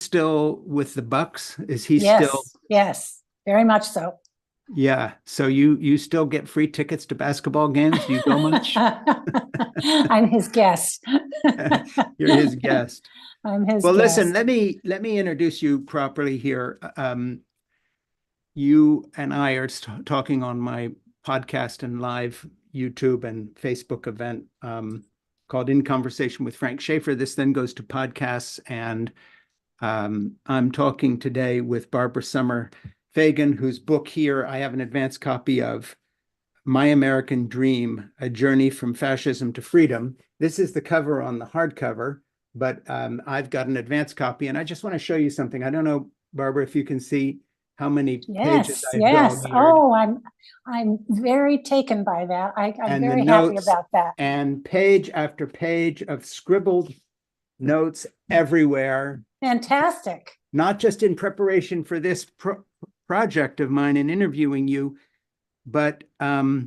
still with the Bucks? Is he still? Yes, yes, very much so. Yeah. So you still get free tickets to basketball games? Do you go much? I'm his guest. You're his guest. I'm his Well, listen, guest. let me introduce you properly here. You and I are talking on my podcast and live YouTube and Facebook event called In Conversation with Frank Schaeffer. This then goes to podcasts, and I'm talking today with Barbara Sommer Feigin, whose book here I have an advanced copy of, My American Dream, A Journey from Fascism to Freedom. This is the cover on the hardcover, but I've got an advanced copy, and I just want to show you something. I don't know, Barbara, if you can see how many pages Yes, I've yes. dog-eared. Oh, I'm very taken by that. I'm And the very happy notes, about that. and page after page of scribbled notes everywhere, Fantastic. not just in preparation for this project of mine in interviewing you, but I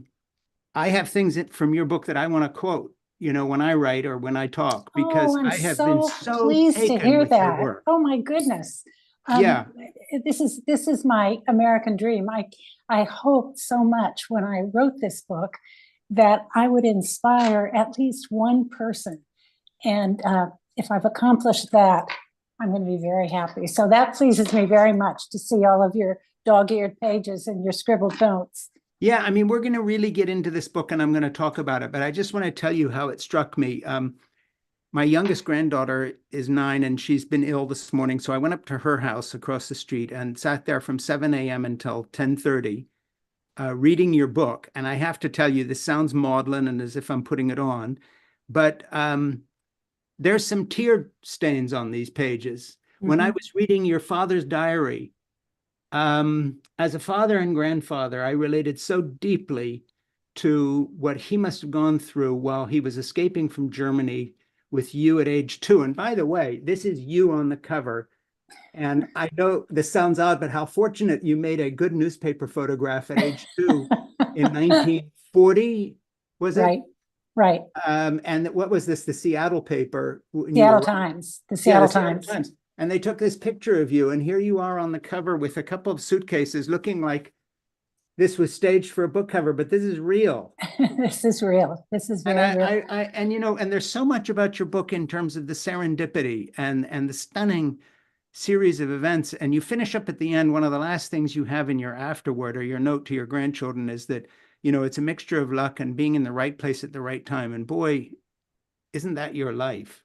have things from your book that I want to quote, when I write or when I talk, because Oh, I'm I have been so so pleased to taken hear with your that. work. Oh my goodness. Yeah. This is my American dream. I hoped so much when I wrote this book that I would inspire at least one person. And if I've accomplished that, I'm going to be very happy. So that pleases me very much to see all of your dog-eared pages and your scribbled notes. Yeah, I mean, we're going to really get into this book and I'm going to talk about it, but I just want to tell you how it struck me. My youngest granddaughter is 9 and she's been ill this morning. So I went up to her house across the street and sat there from 7 a.m. until 10:30 reading your book. And I have to tell you, this sounds maudlin and as if I'm putting it on, but there's some tear stains on these pages. When I was reading your father's diary, as a father and grandfather, I related so deeply to what he must have gone through while he was escaping from Germany with you at age 2. And by the way, this is you on the cover. And I know this sounds odd, but how fortunate you made a good newspaper photograph at age 2 in 1940, was it? Right, right. And what was this? The Seattle paper? Seattle Times, the Yeah, Seattle the Seattle Times. Times. And they took this picture of you, and here you are on the cover with a couple of suitcases looking like this was staged for a book cover, but this is real. This is real. This is very real. And there's so much about your book in terms of the serendipity and the stunning series of events. And you finish up at the end, one of the last things you have in your afterword or your note to your grandchildren is that, it's a mixture of luck and being in the right place at the right time. And boy, isn't that your life?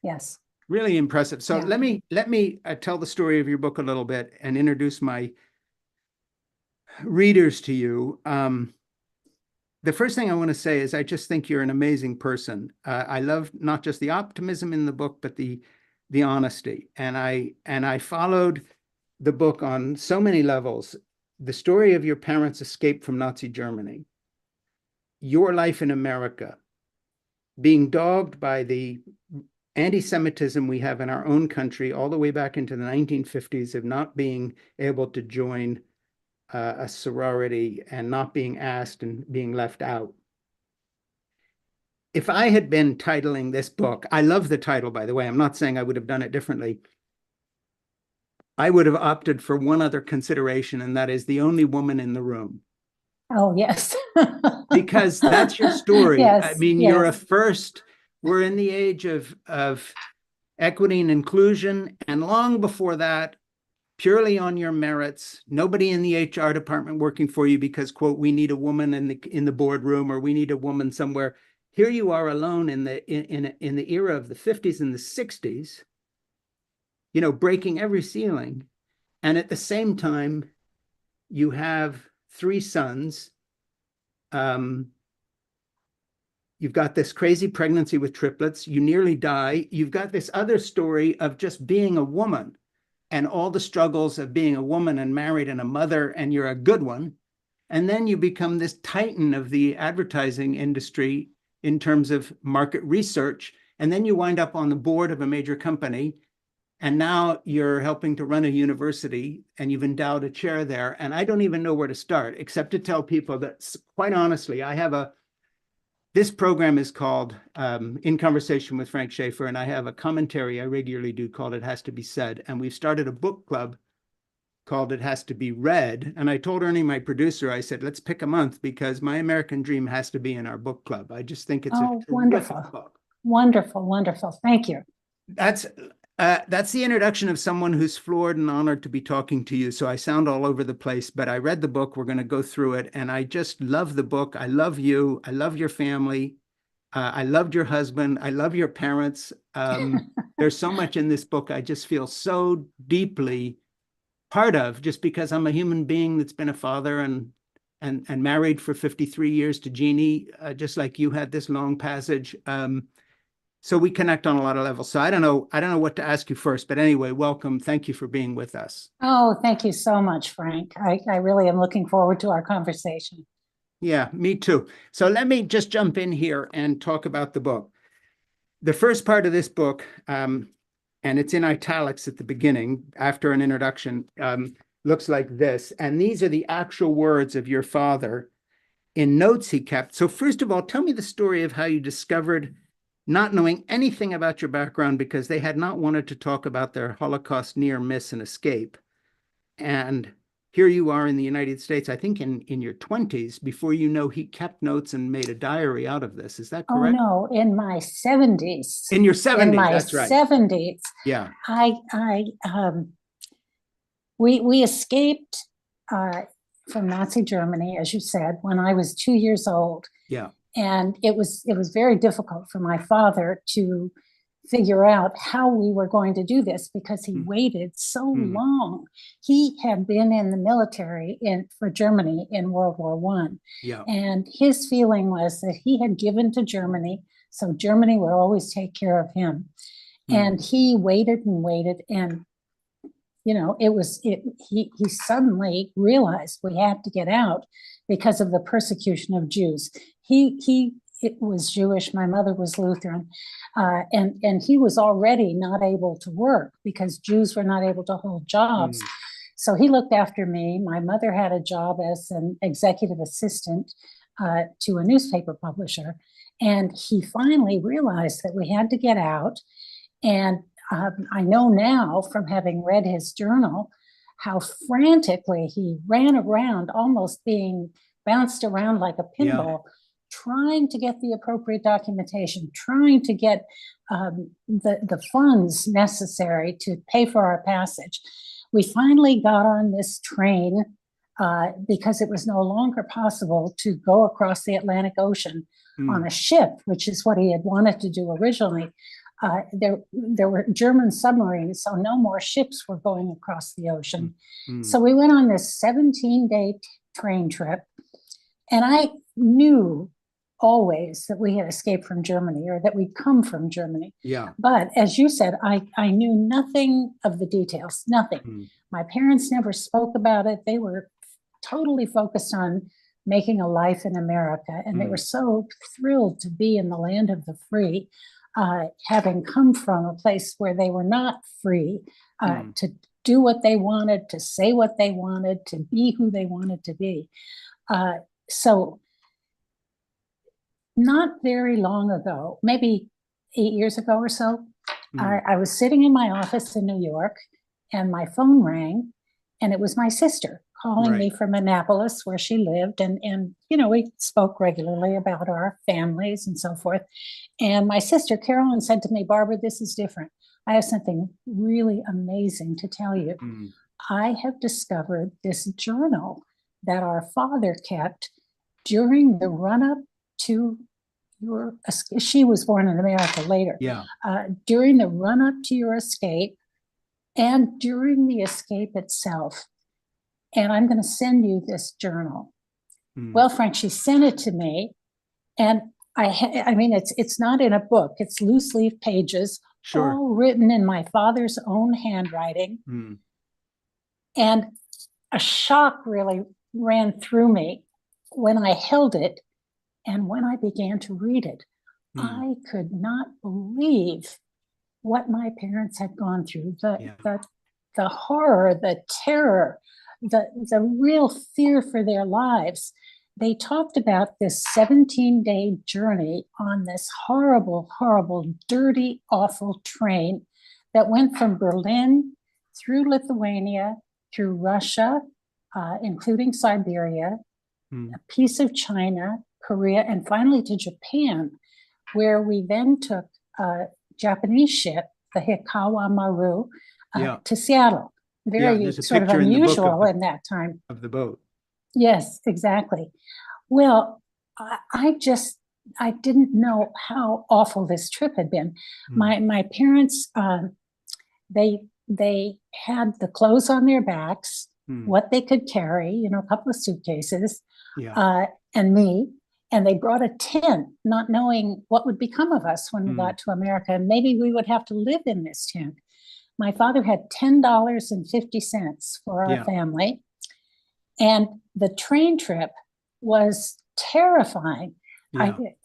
Yes. Really impressive. So Yeah. let me tell the story of your book a little bit and introduce my readers to you. The first thing I want to say is I just think you're an amazing person. I love not just the optimism in the book, but the honesty. And I followed the book on so many levels. The story of your parents' escape from Nazi Germany, your life in America, being dogged by the anti-Semitism we have in our own country all the way back into the 1950s of not being able to join a sorority and not being asked and being left out. If I had been titling this book, I love the title, by the way, I'm not saying I would have done it differently. I would have opted for one other consideration, and that is the only woman in the room. Oh, yes. Because that's your story. Yes, I mean, yes. you're a first. We're in the age of equity and inclusion. And long before that, purely on your merits, nobody in the HR department working for you because, quote, we need a woman in the boardroom or we need a woman somewhere. Here you are alone in the era of the 50s and the 60s, breaking every ceiling. And at the same time, you have 3 sons. You've got this crazy pregnancy with triplets. You nearly die. You've got this other story of just being a woman and all the struggles of being a woman and married and a mother, and you're a good one. And then you become this titan of the advertising industry in terms of market research. And then you wind up on the board of a major company. And now you're helping to run a university and you've endowed a chair there. And I don't even know where to start, except to tell people that, quite honestly, I have a This program is called In Conversation with Frank Schaeffer, and I have a commentary I regularly do called It Has to Be Said. And we've started a book club called It Has to Be Read. And I told Ernie, my producer, I said, let's pick a month because My American Dream has to be in our book club. I just think it's a terrific wonderful. book. Wonderful, wonderful. Thank you. That's the introduction of someone who's floored and honored to be talking to you. So I sound all over the place, but I read the book. We're going to go through it. And I just love the book. I love you. I love your family. I loved your husband. I love your parents. There's so much in this book I just feel so deeply part of, just because I'm a human being that's been a father and married for 53 years to Jeannie, just like you had this long passage. So we connect on a lot of levels. So I don't know what to ask you first, but anyway, welcome. Thank you for being with us. Oh, thank you so much, Frank. I really am looking forward to our conversation. Yeah, me too. So let me just jump in here and talk about the book. The first part of this book, and it's in italics at the beginning after an introduction, looks like this. And these are the actual words of your father in notes he kept. So first of all, tell me the story of how you discovered, not knowing anything about your background because they had not wanted to talk about their Holocaust near miss and escape. And here you are in the United States, I think in your 20s, before you know he kept notes and made a diary out of this. Is that correct? Oh, no, in my 70s. In your 70s, in my that's right. 70s. Yeah. We escaped from Nazi Germany, as you said, when I was 2 years old. Yeah. And it was very difficult for my father to figure out how we were going to do this because he waited so long. He had been in the military for Germany in World War I. Yeah. And his feeling was that he had given to Germany, so Germany would always take care of him. And he waited and waited, and he suddenly realized we had to get out because of the persecution of Jews. It was Jewish. My mother was Lutheran, and he was already not able to work because Jews were not able to hold jobs. So he looked after me. My mother had a job as an executive assistant to a newspaper publisher, and he finally realized that we had to get out. And I know now from having read his journal how frantically he ran around, almost being bounced around like a pinball, trying to get the appropriate documentation, trying to get the funds necessary to pay for our passage. We finally got on this train because it was no longer possible to go across the Atlantic Ocean on a ship, which is what he had wanted to do originally. There were German submarines, so no more ships were going across the ocean. So we went on this 17-day train trip, and I knew always that we had escaped from Germany or that we'd come from Germany. Yeah. But as you said, I knew nothing of the details, nothing. My parents never spoke about it. They were totally focused on making a life in America, and they were so thrilled to be in the land of the free. Having come from a place where they were not free to do what they wanted, to say what they wanted, to be who they wanted to be. So not very long ago, maybe 8 years ago or so, I was sitting in my office in New York, and my phone rang, and it was my sister calling me from Annapolis, where she lived. And we spoke regularly about our families and so forth. And my sister, Carolyn, said to me, "Barbara, this is different. I have something really amazing to tell you. I have discovered this journal that our father kept during the run-up to your, she was born in America later. Yeah. During the run-up to your escape and during the escape itself. And I'm going to send you this journal." Well, Frank, she sent it to me, and I mean, it's not in a book. It's loose leaf pages, all written in my father's own handwriting. And a shock really ran through me when I held it, and when I began to read it. I could not believe what my parents had gone through, the horror, the terror, the real fear for their lives. they talked about this 17-day journey on this horrible, horrible, dirty, awful train that went from Berlin through Lithuania, through Russia, including Siberia, a piece of China, Korea, and finally to Japan, where we then took a Japanese ship, the Hikawa Maru, to Seattle. Very sort of unusual in that time. Of the boat. Yes, exactly. Well, I didn't know how awful this trip had been. My parents, they had the clothes on their backs, what they could carry, a couple of suitcases, and me. And they brought a tent, not knowing what would become of us when we got to America. And maybe we would have to live in this tent. My father had $10.50 for our family. And the train trip was terrifying.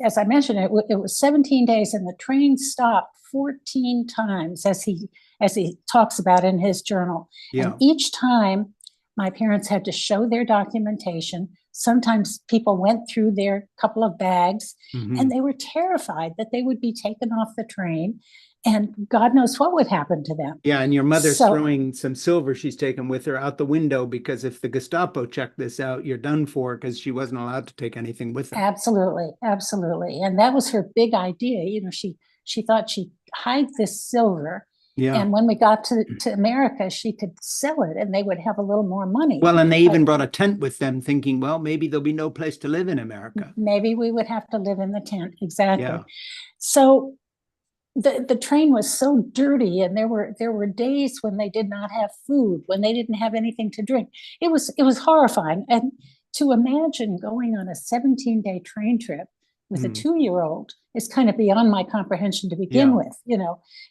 As I mentioned, it was 17 days, and the train stopped 14 times, as he talks about in his journal. And each time, my parents had to show their documentation. Sometimes people went through their couple of bags, and they were terrified that they would be taken off the train, and God knows what would happen to them. Yeah, and your mother's throwing some silver she's taken with her out the window, because if the Gestapo checked this out, you're done for, because she wasn't allowed to take anything with her. Absolutely, absolutely. And that was her big idea. She thought she'd hide this silver. And when we got to America, she could sell it and they would have a little more money. Well, and they even brought a tent with them, thinking, well, maybe there'll be no place to live in America. Maybe we would have to live in the tent. Exactly. So the train was so dirty, and there were days when they did not have food, when they didn't have anything to drink. It was horrifying. And to imagine going on a 17-day train trip with a 2-year-old is kind of beyond my comprehension to begin with.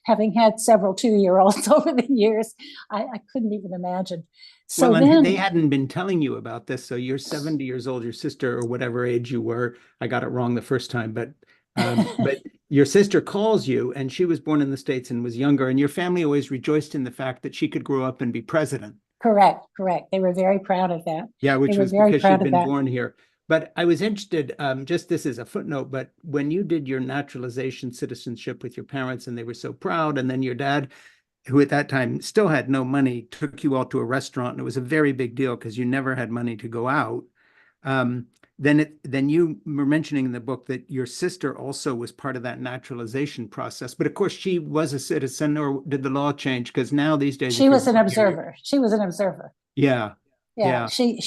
Having had several 2-year-olds over the years, I couldn't even imagine. So then they hadn't been telling you about this. So you're 70 years old, your sister, or whatever age you were. I got it wrong the first time, but your sister calls you, and she was born in the States and was younger, and your family always rejoiced in the fact that she could grow up and be president. Correct. They were very proud of that. Yeah, which was because she'd been born here. But I was interested, just this is a footnote, but when you did your naturalization citizenship with your parents and they were so proud, and then your dad, who at that time still had no money, took you all to a restaurant, and it was a very big deal because you never had money to go out. Then you were mentioning in the book that your sister also was part of that naturalization process. But of course, she was a citizen, or did the law change? Because now these days she was an observer. She was an observer. Yeah. She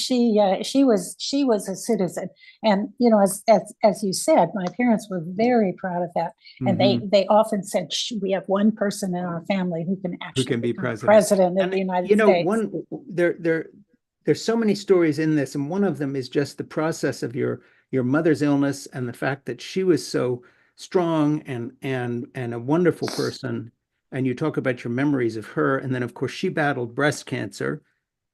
was a citizen, and as you said, my parents were very proud of that, and they often said, we have one person in our family who can actually be president of the United States. There's so many stories in this, and one of them is just the process of your mother's illness and the fact that she was so strong and a wonderful person, and you talk about your memories of her, and then of course she battled breast cancer.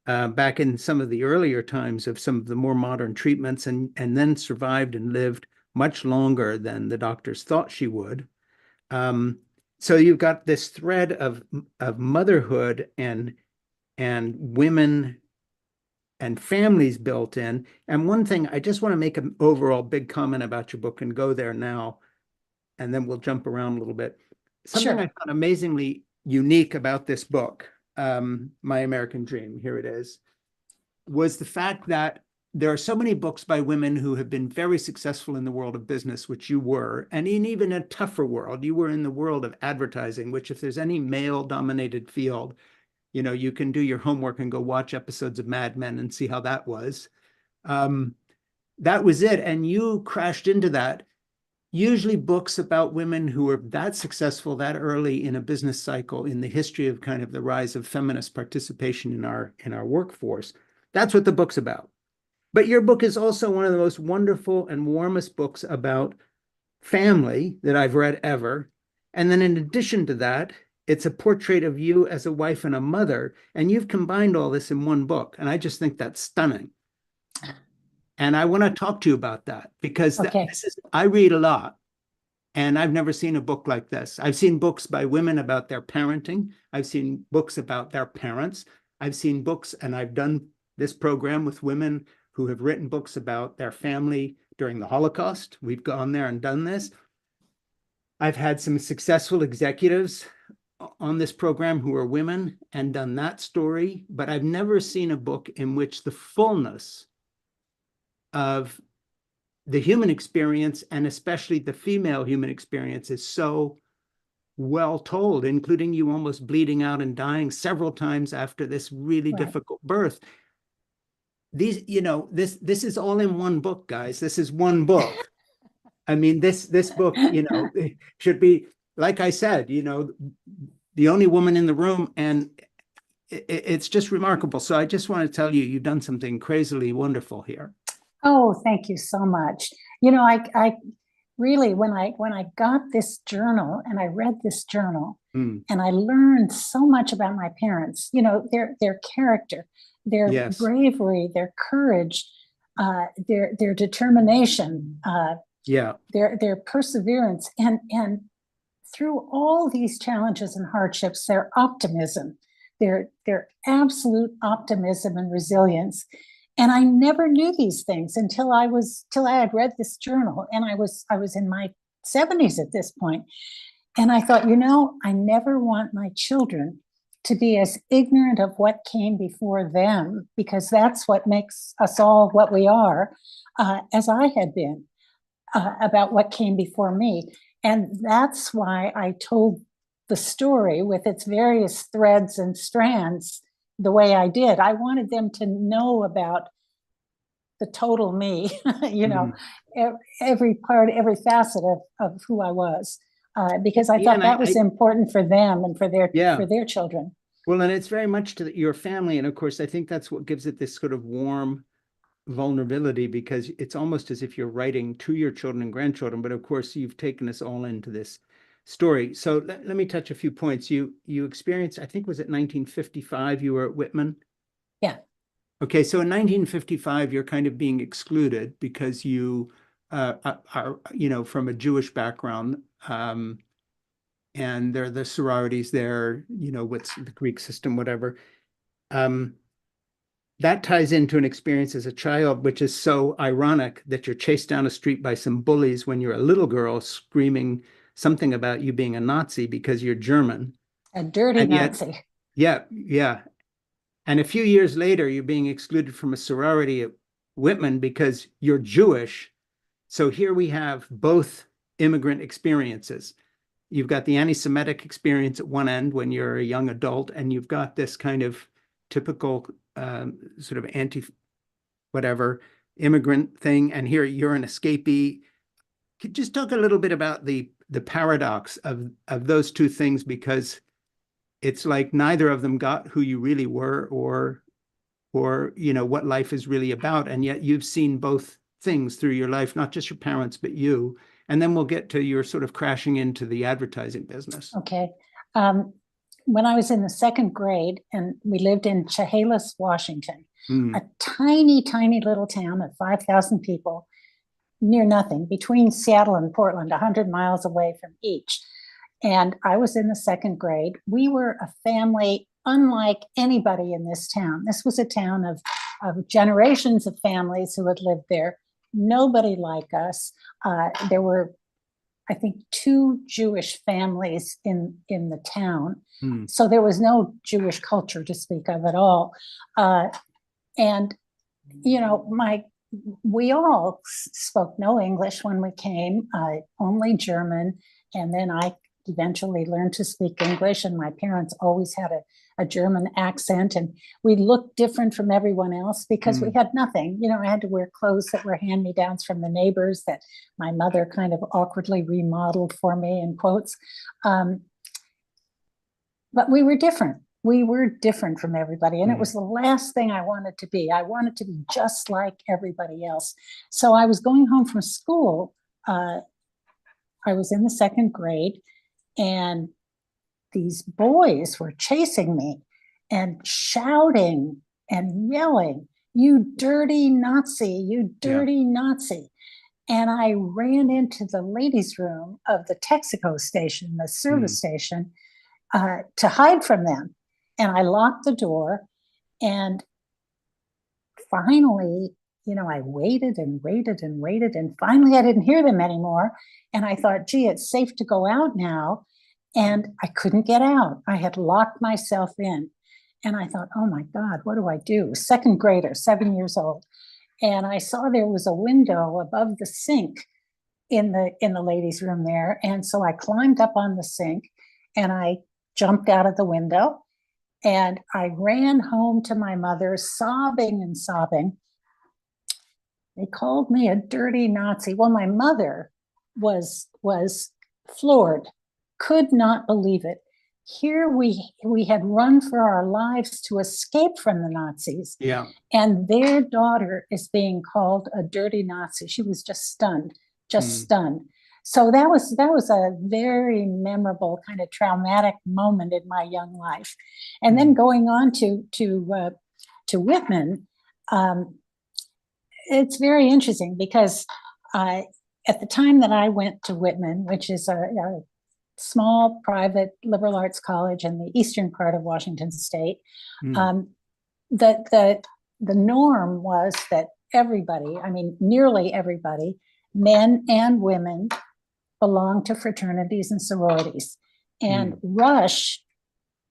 Back in some of the earlier times of some of the more modern treatments, and then survived and lived much longer than the doctors thought she would. So you've got this thread of motherhood and women and families built in. And one thing, I just want to make an overall big comment about your book and go there now, and then we'll jump around a little bit. Something I found amazingly unique about this book, My American Dream, here it is, was the fact that there are so many books by women who have been very successful in the world of business, which you were, and in even a tougher world. You were in the world of advertising, which if there's any male-dominated field, you can do your homework and go watch episodes of Mad Men and see how that was. That was it. And you crashed into that. Usually books about women who were that successful that early in a business cycle in the history of kind of the rise of feminist participation in our workforce. That's what the book's about. But your book is also one of the most wonderful and warmest books about family that I've read ever. And then in addition to that, it's a portrait of you as a wife and a mother, and you've combined all this in one book. And I just think that's stunning. And I want to talk to you about that, because I read a lot, and I've never seen a book like this. I've seen books by women about their parenting. I've seen books about their parents. I've seen books, and I've done this program with women who have written books about their family during the Holocaust. We've gone there and done this. I've had some successful executives on this program who are women and done that story, but I've never seen a book in which the fullness of the human experience, and especially the female human experience, is so well told, including you almost bleeding out and dying several times after this really difficult birth. These, this is all in one book, guys. This is one book. I mean, this book, should be, like I said, the only woman in the room, and it's just remarkable. So I just want to tell you, you've done something crazily wonderful here. Oh, thank you so much. I really, when I got this journal and I read this journal, and I learned so much about my parents, their character, their bravery, their courage, their determination, their perseverance, and through all these challenges and hardships, their optimism, their absolute optimism and resilience. And I never knew these things until I had read this journal, and I was in my 70s at this point. And I thought, I never want my children to be as ignorant of what came before them, because that's what makes us all what we are, as I had been, about what came before me. And that's why I told the story with its various threads and strands the way I did. I wanted them to know about the total me, every part, every facet of who I was, because I thought that was important for them and for their children. Well, and it's very much to your family. And of course, I think that's what gives it this sort of warm vulnerability, because it's almost as if you're writing to your children and grandchildren. But of course, you've taken us all into this story. So let me touch a few points. You experienced, I think, was it 1955 you were at Whitman? Yeah. Okay, so in 1955, you're kind of being excluded because you are, from a Jewish background, and there are the sororities there, what's the Greek system, whatever. That ties into an experience as a child, which is so ironic, that you're chased down a street by some bullies when you're a little girl screaming something about you being a Nazi because you're German. A dirty Nazi. Yeah. And a few years later, you're being excluded from a sorority at Whitman because you're Jewish. So here we have both immigrant experiences. You've got the anti-Semitic experience at one end when you're a young adult, and you've got this kind of typical sort of anti-whatever immigrant thing. And here you're an escapee. Could you just talk a little bit about the paradox of those two things, because it's like neither of them got who you really were, or what life is really about, and yet you've seen both things through your life, not just your parents but you. And then we'll get to your sort of crashing into the advertising business. Okay. When I was in the second grade, and we lived in Chehalis, Washington, a tiny, tiny little town of 5,000 people, near nothing, between Seattle and Portland, 100 miles away from each. And I was in the second grade. We were a family unlike anybody in this town. This was a town of generations of families who had lived there. Nobody like us. There were, I think, 2 Jewish families in the town. So there was no Jewish culture to speak of at all. And, we all spoke no English when we came, only German. And then I eventually learned to speak English, and my parents always had a German accent, and we looked different from everyone else because we had nothing. I had to wear clothes that were hand-me-downs from the neighbors that my mother kind of awkwardly remodeled for me, in quotes. But we were different. We were different from everybody, and it was the last thing I wanted to be. I wanted to be just like everybody else. So I was going home from school. I was in the second grade, and these boys were chasing me and shouting and yelling, "You dirty Nazi, you dirty Nazi." And I ran into the ladies' room of the Texaco station, the service station, to hide from them. And I locked the door, and finally I waited and waited and waited, and finally I didn't hear them anymore. And I thought, gee, it's safe to go out now. And I couldn't get out. I had locked myself in. And I thought, oh my God, what do I do? Second grader, 7 years old. And I saw there was a window above the sink in the ladies' room there. And so I climbed up on the sink and I jumped out of the window and I ran home to my mother, sobbing and sobbing. They called me a dirty Nazi. Well, my mother was floored, could not believe it. Here we had run for our lives to escape from the Nazis. Yeah. And their daughter is being called a dirty Nazi. She was just stunned, stunned. So that was a very memorable, kind of traumatic moment in my young life. And then going on to Whitman, it's very interesting because at the time that I went to Whitman, which is a small private liberal arts college in the eastern part of Washington State, the norm was that everybody, I mean, nearly everybody, men and women, belonged to fraternities and sororities. And Rush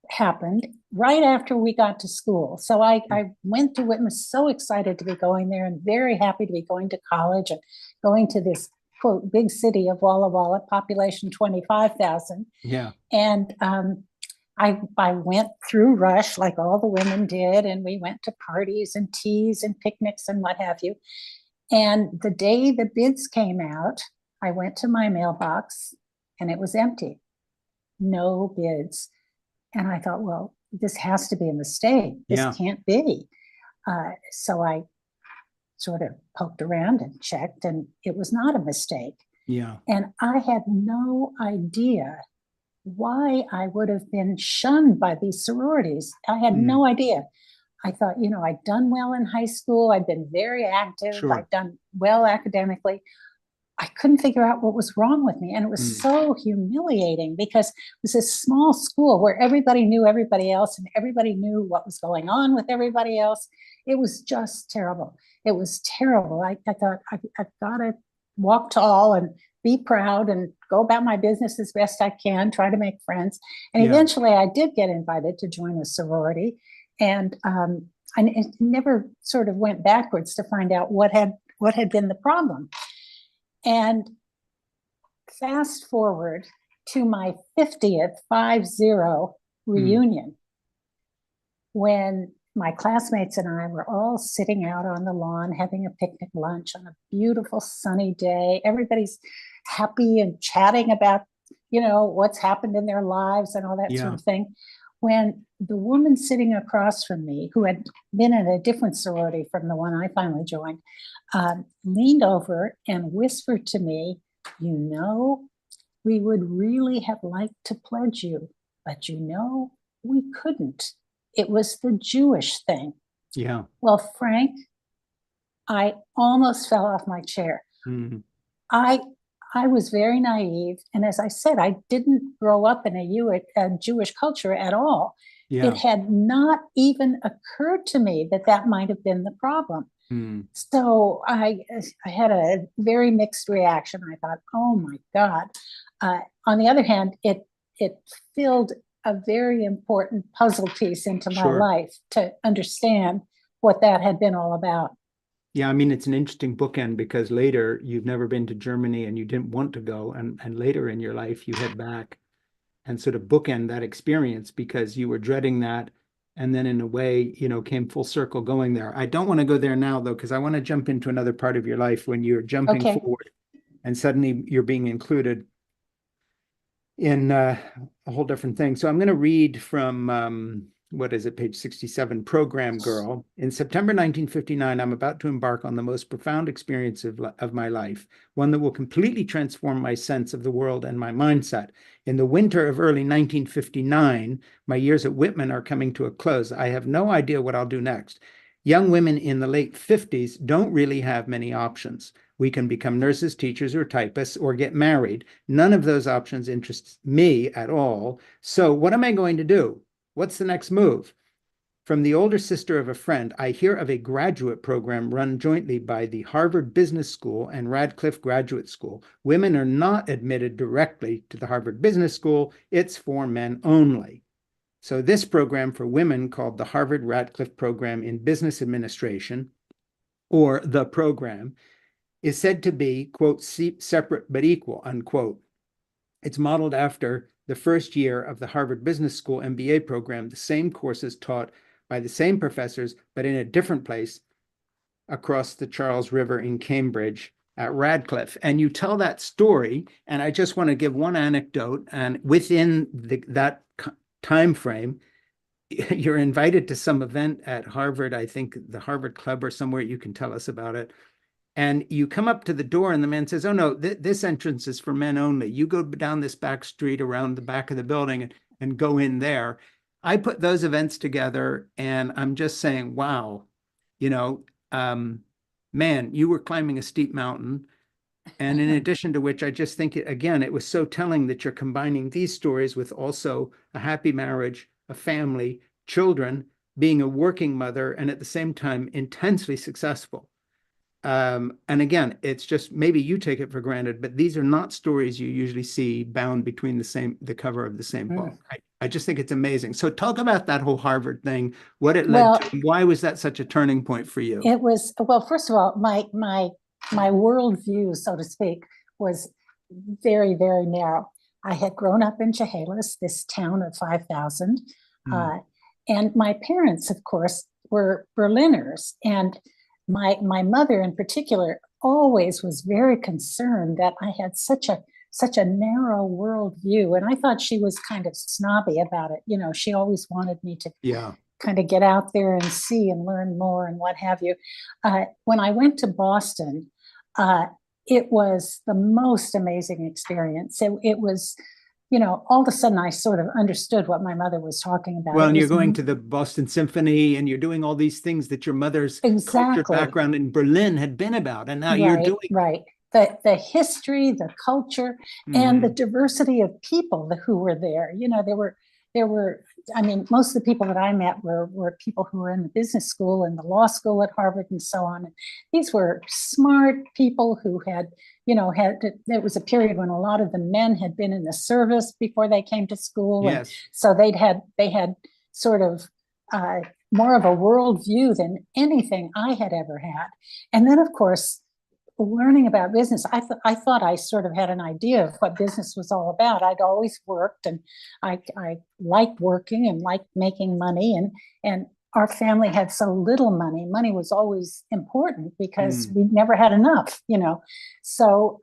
happened right after we got to school. So I went to Whitman, so excited to be going there and very happy to be going to college and going to this, quote, big city of Walla Walla, population 25,000. Yeah. And I went through Rush like all the women did, and we went to parties and teas and picnics and what have you. And the day the bids came out, I went to my mailbox and it was empty. No bids. And I thought, well, this has to be a mistake. This can't be. So I sort of poked around and checked, and it was not a mistake. Yeah. And I had no idea why I would have been shunned by these sororities. I had no idea. I thought, I'd done well in high school. I'd been very active. Sure. I'd done well academically. I couldn't figure out what was wrong with me. And it was so humiliating because it was this small school where everybody knew everybody else and everybody knew what was going on with everybody else. It was just terrible. It was terrible. I thought, I've got to walk tall and be proud and go about my business as best I can, try to make friends. And eventually I did get invited to join a sorority. And it never sort of went backwards to find out what had been the problem. And fast forward to my 50th 50 reunion, when my classmates and I were all sitting out on the lawn having a picnic lunch on a beautiful sunny day. Everybody's happy and chatting about, what's happened in their lives and all that sort of thing. When the woman sitting across from me, who had been in a different sorority from the one I finally joined, leaned over and whispered to me, we would really have liked to pledge you, but we couldn't. It was the Jewish thing. Yeah. Well, Frank, I almost fell off my chair. I was very naive. And as I said, I didn't grow up in a Jewish culture at all. Yeah. It had not even occurred to me that might have been the problem. So I had a very mixed reaction. I thought, oh my God. On the other hand, it filled a very important puzzle piece into my life to understand what that had been all about. Yeah, I mean, it's an interesting bookend because later you've never been to Germany and you didn't want to go. And later in your life, you head back and sort of bookend that experience because you were dreading that. And then in a way, came full circle going there. I don't want to go there now, though, because I want to jump into another part of your life when you're jumping forward and suddenly you're being included in a whole different thing. So I'm going to read from page 67, Program Girl. In September 1959, I'm about to embark on the most profound experience of my life, one that will completely transform my sense of the world and my mindset. In the winter of early 1959, my years at Whitman are coming to a close. I have no idea what I'll do next. Young women in the late 50s don't really have many options. We can become nurses, teachers, or typists, or get married. None of those options interest me at all. So what am I going to do? What's the next move? From the older sister of a friend, I hear of a graduate program run jointly by the Harvard Business School and Radcliffe Graduate School. Women are not admitted directly to the Harvard Business School. It's for men only. So this program for women, called the Harvard Radcliffe Program in Business Administration, or the program, is said to be, quote, separate but equal, unquote. It's modeled after the first year of the Harvard Business School MBA program, the same courses taught by the same professors, but in a different place across the Charles River in Cambridge at Radcliffe. And you tell that story, and I just want to give one anecdote. And within that time frame, you're invited to some event at Harvard, I think the Harvard Club or somewhere. You can tell us about it. And you come up to the door and the man says, oh, no, this entrance is for men only. You go down this back street around the back of the building and go in there. I put those events together and I'm just saying, wow, you know, man, you were climbing a steep mountain. And in addition to which, I just think, again, it was so telling that you're combining these stories with also a happy marriage, a family, children, being a working mother, and at the same time, intensely successful. And again, it's just, maybe you take it for granted, but these are not stories you usually see bound between the cover of the same book. I just think it's amazing. So talk about that whole Harvard thing, what it led to. Why was that such a turning point for you? It was, well, first of all, my worldview, so to speak, was very, very narrow. I had grown up in Chehalis, this town of 5,000. And my parents, of course, were Berliners. And my mother in particular always was very concerned that I had such a narrow worldview. And I thought she was kind of snobby about it. You know, she always wanted me to kind of get out there and see and learn more and what have you. When I went to Boston, it was the most amazing experience. It was, you know, all of a sudden I sort of understood what my mother was talking about. Well, and you're going to the Boston Symphony and you're doing all these things that your mother's culture background in Berlin had been about. And now you're doing. Right. The history, the culture, and the diversity of people who were there. You know, there were, I mean, most of the people that I met were people who were in the business school and the law school at Harvard and so on. And these were smart people who had, you know, there was a period when a lot of the men had been in the service before they came to school. Yes. And so they had sort of more of a worldview than anything I had ever had. And then, of course, learning about business, I thought I sort of had an idea of what business was all about. I'd always worked, and I liked working and liked making money, and our family had so little money. Money was always important because we never had enough, you know. So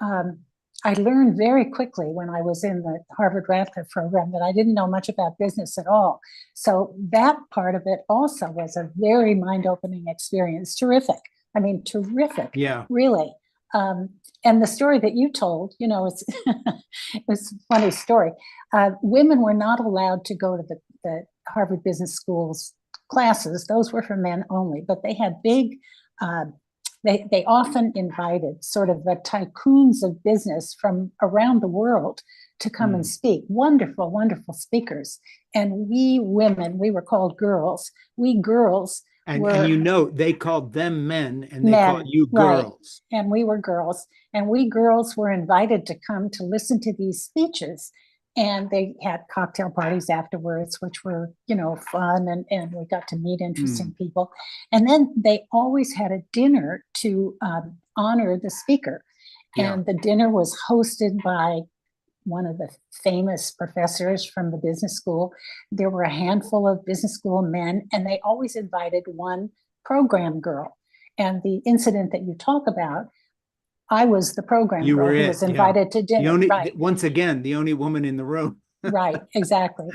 I learned very quickly when I was in the Harvard Radcliffe program that I didn't know much about business at all. So that part of it also was a very mind-opening experience. Terrific. I mean, terrific. Yeah. Really. And the story that you told, you know, it's it's a funny story. Women were not allowed to go to the Harvard Business School's classes. Those were for men only, but they had big, they often invited sort of the tycoons of business from around the world to come and speak. Wonderful, wonderful speakers. And we women, we were called girls. We girls and you know, they called them men and they called you girls. Right. And we were girls. And we girls were invited to come to listen to these speeches. And they had cocktail parties afterwards, which were, you know, fun. And we got to meet interesting people. And then they always had a dinner to honor the speaker. And the dinner was hosted by one of the famous professors from the business school. There were a handful of business school men, and they always invited one program girl. And the incident that you talk about, I was the program girl who was invited to dinner. Once again, the only woman in the room. Right, exactly.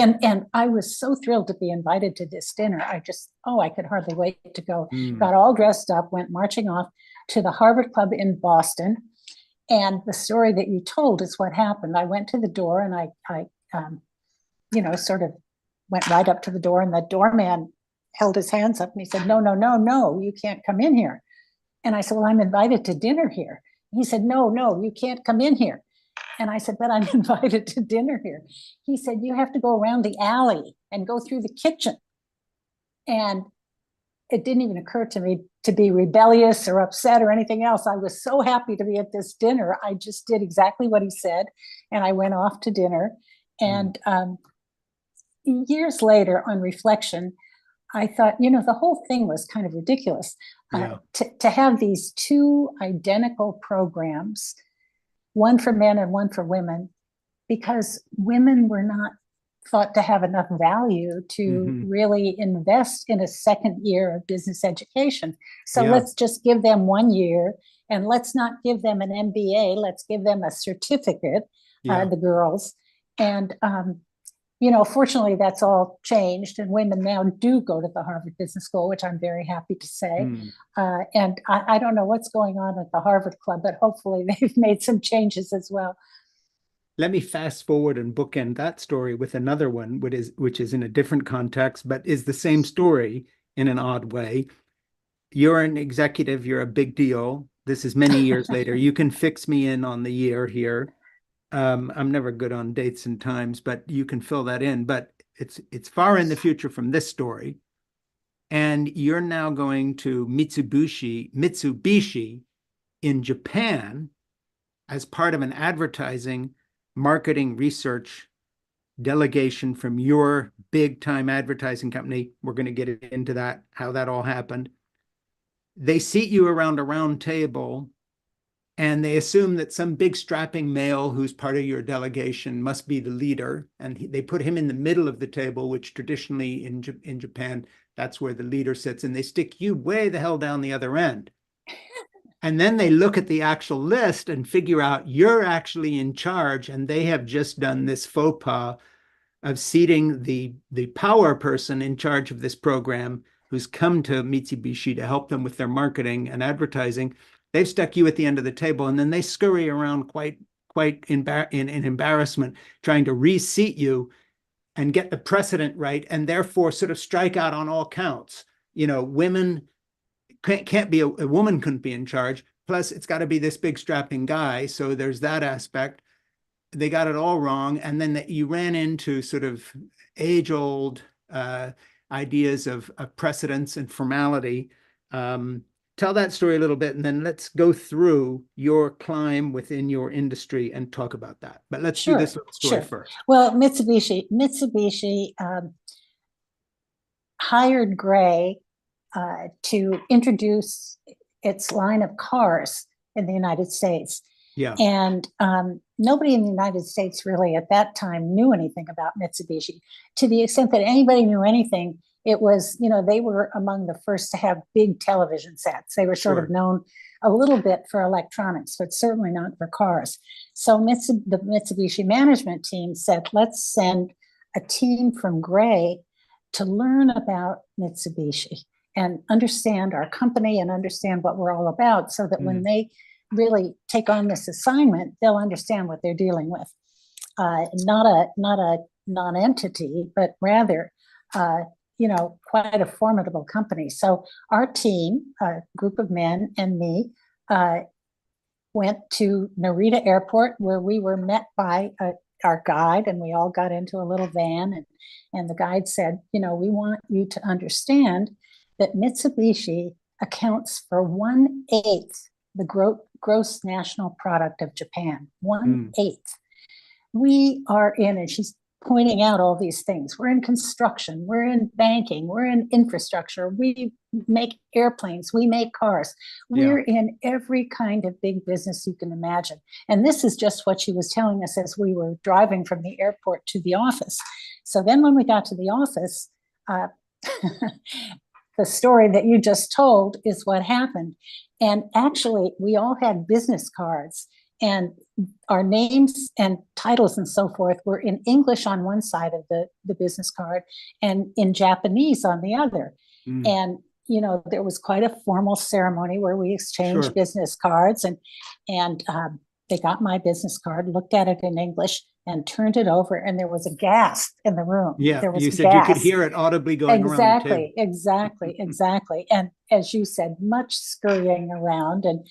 And I was so thrilled to be invited to this dinner. I could hardly wait to go. Got all dressed up, went marching off to the Harvard Club in Boston. And the story that you told is what happened. I went to the door and I you know, sort of went right up to the door, and the doorman held his hands up and he said, no, you can't come in here. And I said, well, I'm invited to dinner here. He said, no, you can't come in here. And I said, but I'm invited to dinner here. He said, you have to go around the alley and go through the kitchen. And it didn't even occur to me to be rebellious or upset or anything else. I was so happy to be at this dinner. I just did exactly what he said, and I went off to dinner. And years later, on reflection, I thought, the whole thing was kind of ridiculous. Yeah. To have these two identical programs, one for men and one for women, because women were not thought to have enough value to really invest in a second year of business education. So let's just give them 1 year, and let's not give them an MBA. Let's give them a certificate, the girls. And, fortunately, that's all changed, and women now do go to the Harvard Business School, which I'm very happy to say. And I don't know what's going on at the Harvard Club, but hopefully they've made some changes as well. Let me fast forward and bookend that story with another one, which is in a different context, but is the same story in an odd way. You're an executive, you're a big deal. This is many years later. You can fix me in on the year here. I'm never good on dates and times, but you can fill that in. But it's far in the future from this story. And you're now going to Mitsubishi in Japan as part of an advertising marketing research delegation from your big time advertising company. We're going to get into that, how that all happened. They seat you around a round table, and they assume that some big strapping male who's part of your delegation must be the leader. And they put him in the middle of the table, which traditionally in Japan, that's where the leader sits. And they stick you way the hell down the other end. And then they look at the actual list and figure out you're actually in charge, and they have just done this faux pas of seating the power person in charge of this program who's come to Mitsubishi to help them with their marketing and advertising. They've stuck you at the end of the table, and then they scurry around quite in embarrassment, trying to reseat you and get the precedent right, and therefore sort of strike out on all counts. Women can't be a woman couldn't be in charge. Plus, it's got to be this big strapping guy. So there's that aspect. They got it all wrong. And then you ran into sort of age-old ideas of precedence and formality. Tell that story a little bit, and then let's go through your climb within your industry and talk about that. But let's do this little story first. Well, Mitsubishi hired Gray to introduce its line of cars in the United States. Yeah. And nobody in the United States really at that time knew anything about Mitsubishi. To the extent that anybody knew anything, it was, they were among the first to have big television sets. They were sort of known a little bit for electronics, but certainly not for cars. So the Mitsubishi management team said, let's send a team from Gray to learn about Mitsubishi and understand our company and understand what we're all about, so that when they really take on this assignment, they'll understand what they're dealing with. Not a non-entity, but rather, quite a formidable company. So our team, a group of men and me, went to Narita Airport, where we were met by our guide, and we all got into a little van, and the guide said, we want you to understand that Mitsubishi accounts for 1/8 the gross national product of Japan. 1/8. We are in, and she's pointing out all these things. We're in construction, we're in banking, we're in infrastructure, we make airplanes, we make cars. We're in every kind of big business you can imagine. And this is just what she was telling us as we were driving from the airport to the office. So then when we got to the office, the story that you just told is what happened. And actually, we all had business cards, and our names and titles and so forth were in English on one side of the business card and in Japanese on the other. And, there was quite a formal ceremony where we exchanged business cards, and they got my business card, looked at it in English, and turned it over, and there was a gasp in the room. Yeah, There was you a said you could gasp. hear it audibly going around too. Exactly. And as you said, much scurrying around, and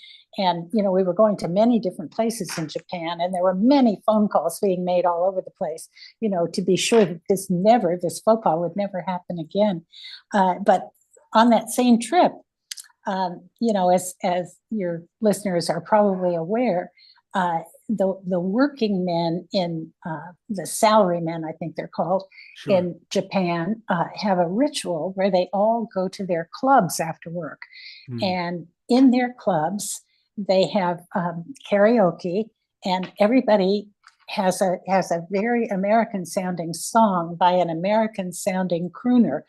we were going to many different places in Japan, and there were many phone calls being made all over the place, to be sure that this faux pas would never happen again. But on that same trip, as your listeners are probably aware, the working men in the salarymen, I think they're called, Sure. in Japan, have a ritual where they all go to their clubs after work. And in their clubs, they have karaoke, and everybody has a very American sounding song by an American sounding crooner.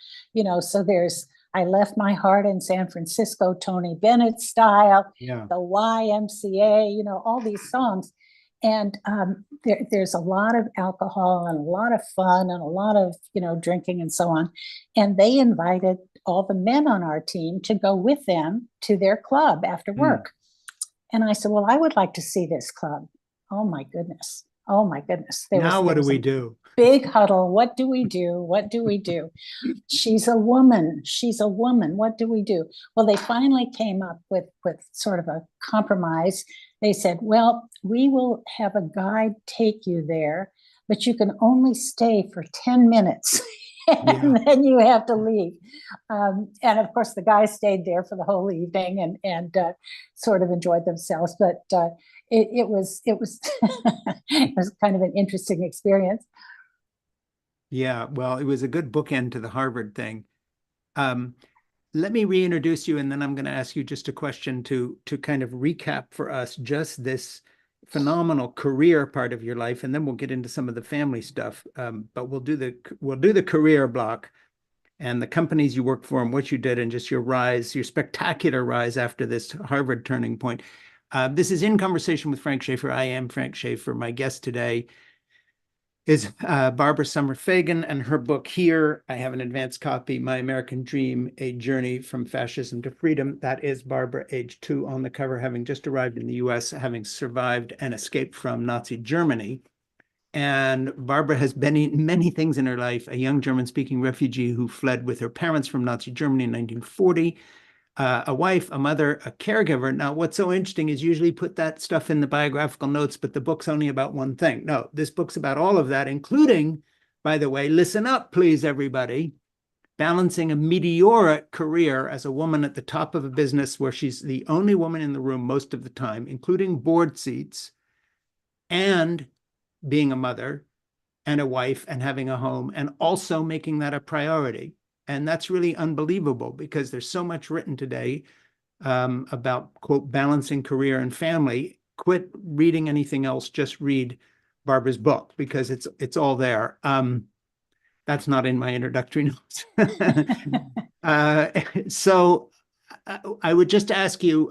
So there's I Left My Heart in San Francisco, Tony Bennett style, Yeah. the YMCA, all these songs. And there's a lot of alcohol and a lot of fun and a lot of, drinking and so on. And they invited all the men on our team to go with them to their club after work. And I said, well, I would like to see this club. Oh my goodness. Now what do we do? Big huddle. What do we do? She's a woman. What do we do? Well, they finally came up with sort of a compromise. They said, well, we will have a guide take you there, but you can only stay for 10 minutes. And then you have to leave. And of course, the guys stayed there for the whole evening and sort of enjoyed themselves. But it was it was kind of an interesting experience. Yeah, well, it was a good bookend to the Harvard thing. Let me reintroduce you, and then I'm going to ask you just a question to kind of recap for us just this phenomenal career part of your life, and then we'll get into some of the family stuff. But we'll do the career block and the companies you work for and what you did and just your rise, your spectacular rise after this Harvard turning point. This is In Conversation with Frank Schaeffer. I am Frank Schaeffer. My guest today is Barbara Sommer Feigin, and her book here, I have an advanced copy, My American Dream, A Journey from Fascism to Freedom. That is Barbara, age 2, on the cover, having just arrived in the US, having survived and escaped from Nazi Germany. And Barbara has been in many things in her life: a young German-speaking refugee who fled with her parents from Nazi Germany in 1940, a wife, a mother, a caregiver. Now, what's so interesting is usually put that stuff in the biographical notes, but the book's only about one thing. No, this book's about all of that, including, by the way, listen up, please, everybody, balancing a meteoric career as a woman at the top of a business where she's the only woman in the room most of the time, including board seats, and being a mother and a wife and having a home, and also making that a priority. And that's really unbelievable, because there's so much written today about, quote, balancing career and family. Quit reading anything else. Just read Barbara's book, because it's all there. That's not in my introductory notes. So I would just ask you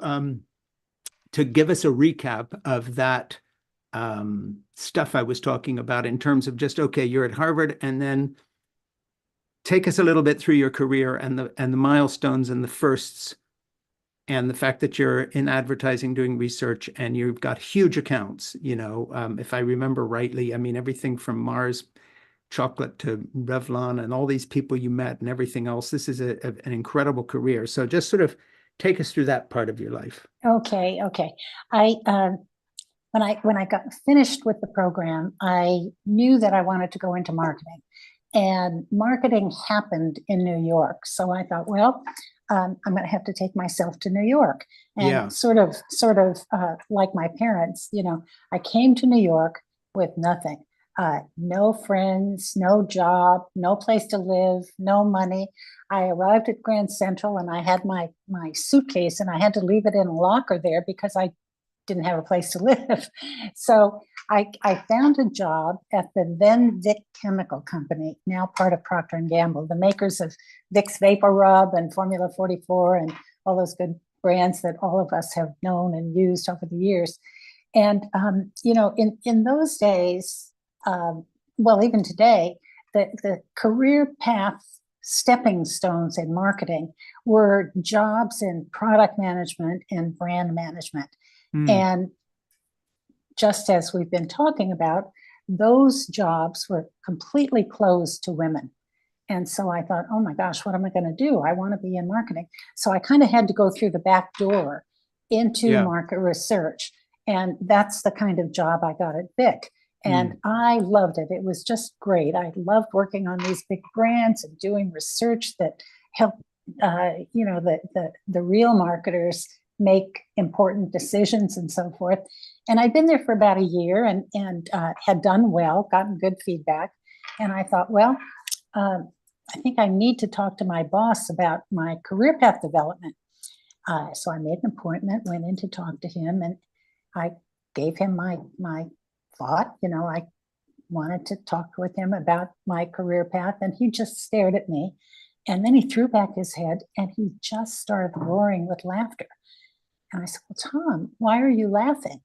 to give us a recap of that stuff I was talking about, in terms of just, okay, you're at Harvard, and then take us a little bit through your career and the milestones and the firsts, and the fact that you're in advertising doing research and you've got huge accounts. If I remember rightly, I mean, everything from Mars Chocolate to Revlon and all these people you met and everything else. This is an incredible career. So just sort of take us through that part of your life. Okay. I when I got finished with the program, I knew that I wanted to go into marketing. And marketing happened in New York. So I thought, well, I'm going to have to take myself to New York. And sort of like my parents, I came to New York with nothing, no friends, no job, no place to live, no money. I arrived at Grand Central, and I had my suitcase, and I had to leave it in a locker there because I didn't have a place to live. So I found a job at the then Vic Chemical Company, now part of Procter & Gamble, the makers of Vicks Vapor Rub and Formula 44 and all those good brands that all of us have known and used over the years. And, in those days, well, even today, the career path stepping stones in marketing were jobs in product management and brand management. And just as we've been talking about, those jobs were completely closed to women. And so I thought, oh my gosh, what am I going to do? I want to be in marketing. So I kind of had to go through the back door into market research. And that's the kind of job I got at Vic. And I loved it. It was just great. I loved working on these big brands and doing research that helped, the real marketers make important decisions and so forth. And I'd been there for about a year and had done well, gotten good feedback. And I thought, well, I think I need to talk to my boss about my career path development. So I made an appointment, went in to talk to him, and I gave him my thought. I wanted to talk with him about my career path, and he just stared at me. And then he threw back his head and he just started roaring with laughter. And I said, well, Tom, why are you laughing?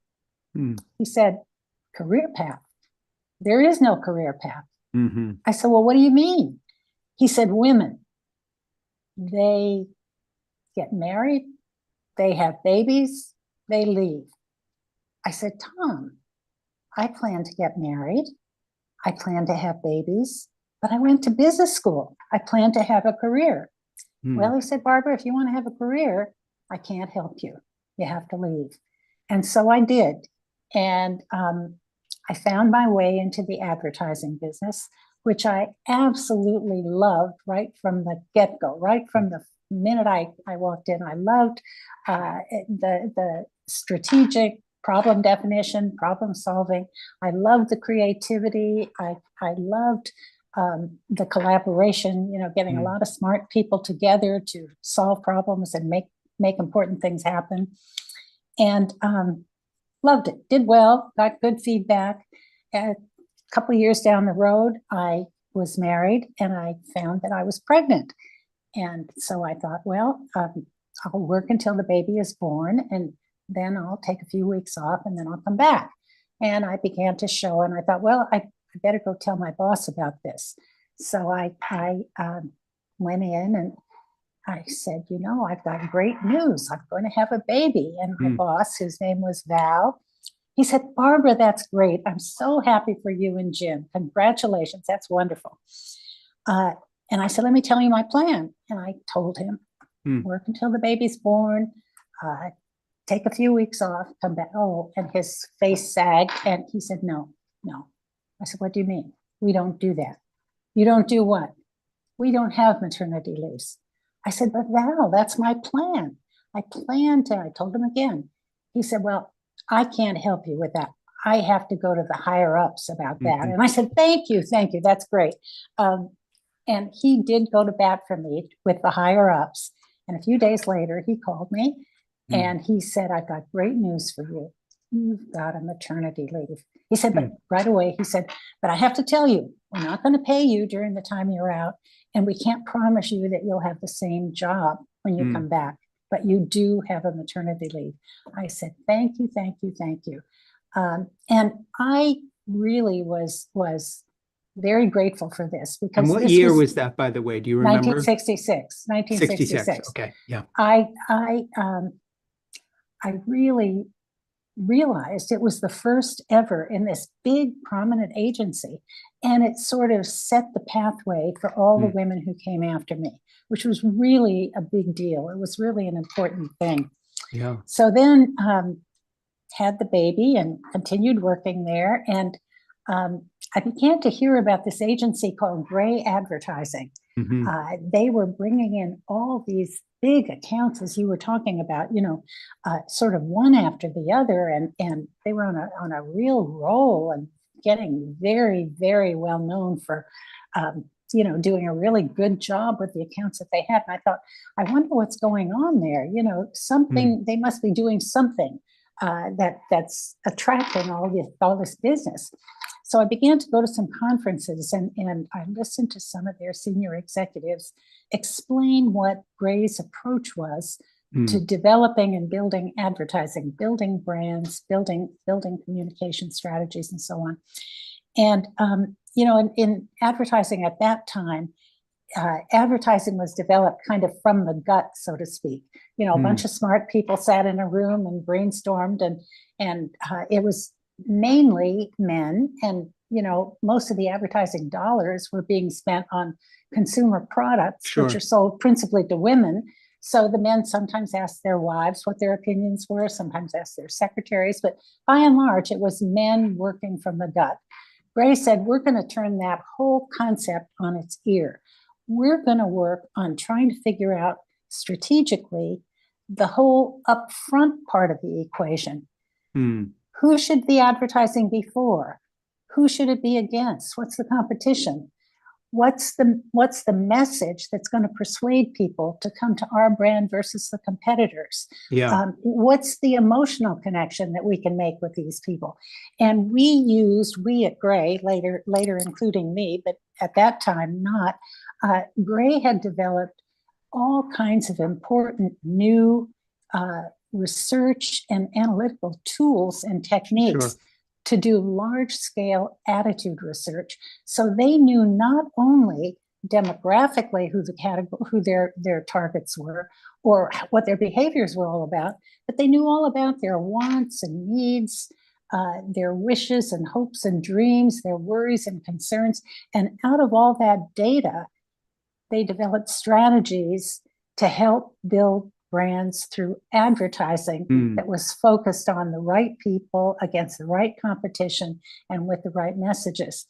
He said, career path. There is no career path. I said, well, what do you mean? He said, women, they get married, they have babies, they leave. I said, Tom, I plan to get married. I plan to have babies, but I went to business school. I plan to have a career. Well, he said, Barbara, if you want to have a career, I can't help you. You have to leave. And so I did. And I found my way into the advertising business, which I absolutely loved right from the get-go, right from the minute I walked in. I loved the strategic problem definition, problem solving. I loved the creativity. I loved the collaboration, getting a lot of smart people together to solve problems and make important things happen. And loved it, did well, got good feedback. A couple of years down the road, I was married and I found that I was pregnant. And so I thought, well, I'll work until the baby is born and then I'll take a few weeks off and then I'll come back. And I began to show and I thought, well, I better go tell my boss about this. So I went in and I said, I've got great news. I'm going to have a baby. And my boss, whose name was Val, he said, Barbara, that's great. I'm so happy for you and Jim. Congratulations. That's wonderful. And I said, let me tell you my plan. And I told him, work until the baby's born, take a few weeks off, come back. Oh, and his face sagged. And he said, no. I said, what do you mean? We don't do that. You don't do what? We don't have maternity leaves. I said, but Val, that's my plan. I told him again. He said, well, I can't help you with that. I have to go to the higher ups about that. And I said, thank you. That's great. And he did go to bat for me with the higher ups. And a few days later, he called me and he said, I've got great news for you. You've got a maternity leave. He said, but right away, he said, but I have to tell you, we're not going to pay you during the time you're out. And we can't promise you that you'll have the same job when you come back, but you do have a maternity leave. I said, thank you. And I really was very grateful for this because and what year was that, by the way? Do you remember? 1966. 1966. Okay. Yeah. I really realized it was the first ever in this big prominent agency, and it sort of set the pathway for all the women who came after me, which was really a big deal. It was really an important thing. Yeah. So then had the baby and continued working there, and I began to hear about this agency called Gray Advertising. They were bringing in all these big accounts, as you were talking about, sort of one after the other, and they were on a real roll and getting very, very well known for, doing a really good job with the accounts that they had. And I thought, I wonder what's going on there. Something they must be doing something that's attracting all this business. So I began to go to some conferences and I listened to some of their senior executives explain what Gray's approach was to developing and building advertising, building brands, building communication strategies, and so on. And, in advertising at that time, advertising was developed kind of from the gut, so to speak. A bunch of smart people sat in a room and brainstormed, and it was mainly men and most of the advertising dollars were being spent on consumer products, which are Sure. sold principally to women. So the men sometimes asked their wives what their opinions were, sometimes asked their secretaries, but by and large, it was men working from the gut. Gray said, we're going to turn that whole concept on its ear. We're going to work on trying to figure out strategically the whole upfront part of the equation. Hmm. Who should the advertising be for? Who should it be against? What's the competition? What's the message that's going to persuade people to come to our brand versus the competitors? Yeah. What's the emotional connection that we can make with these people? And we at Gray, later including me, but at that time not, Gray had developed all kinds of important new research and analytical tools and techniques Sure. to do large scale attitude research. So they knew not only demographically who their targets were or what their behaviors were all about, but they knew all about their wants and needs, their wishes and hopes and dreams, their worries and concerns. And out of all that data, they developed strategies to help build brands through advertising Hmm. that was focused on the right people against the right competition and with the right messages.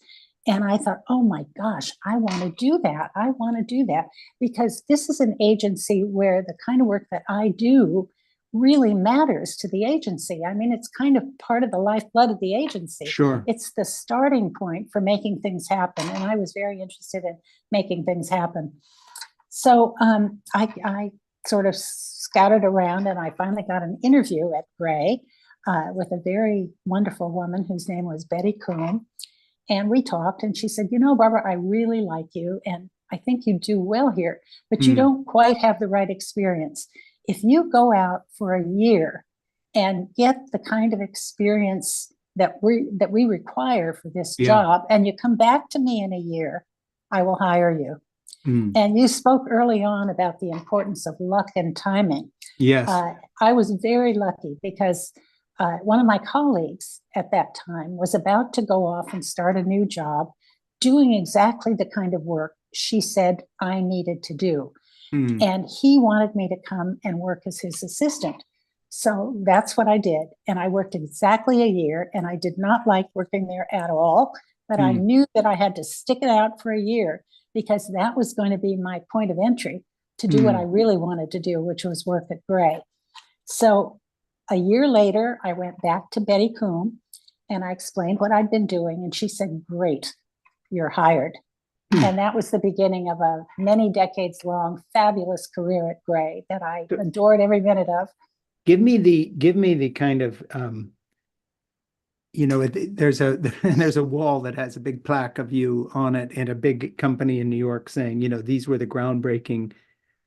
And I thought, oh my gosh, I want to do that. I want to do that because this is an agency where the kind of work that I do really matters to the agency. I mean, it's kind of part of the lifeblood of the agency. Sure. It's the starting point for making things happen. And I was very interested in making things happen. So I sort of scouted around and I finally got an interview at Gray with a very wonderful woman whose name was Betty Coombe. And we talked and she said, Barbara, I really like you and I think you do well here, but you Hmm. don't quite have the right experience. If you go out for a year and get the kind of experience that we require for this Yeah. job and you come back to me in a year, I will hire you. Hmm. And you spoke early on about the importance of luck and timing. Yes. I was very lucky because one of my colleagues at that time was about to go off and start a new job doing exactly the kind of work she said I needed to do. Hmm. And he wanted me to come and work as his assistant. So that's what I did. And I worked exactly a year and I did not like working there at all. But I Hmm. knew that I had to stick it out for a year because that was going to be my point of entry to do what I Hmm. really wanted to do, which was work at Gray. So a year later, I went back to Betty Coombe and I explained what I'd been doing. And she said, great, you're hired. Hmm. And that was the beginning of a many decades long fabulous career at Gray that I So adored every minute of. give me the kind of there's a there's a wall that has a big plaque of you on it and a big company in New York saying, these were the groundbreaking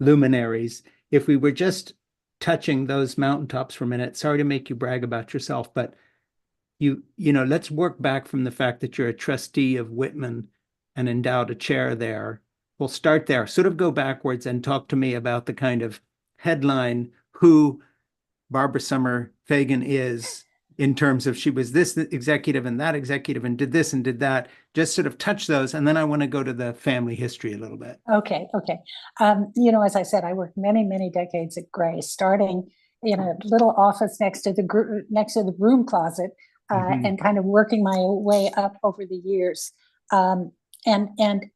luminaries. If we were just touching those mountaintops for a minute, sorry to make you brag about yourself, but let's work back from the fact that you're a trustee of Whitman and endowed a chair there. We'll start there, sort of go backwards and talk to me about the kind of headline, who Barbara Sommer Feigin is in terms of she was this executive and that executive and did this and did that. Just sort of touch those. And then I want to go to the family history a little bit. Okay. As I said, I worked many, many decades at Gray, starting in a little office next to the broom closet, Mhm. and kind of working my way up over the years. Um, and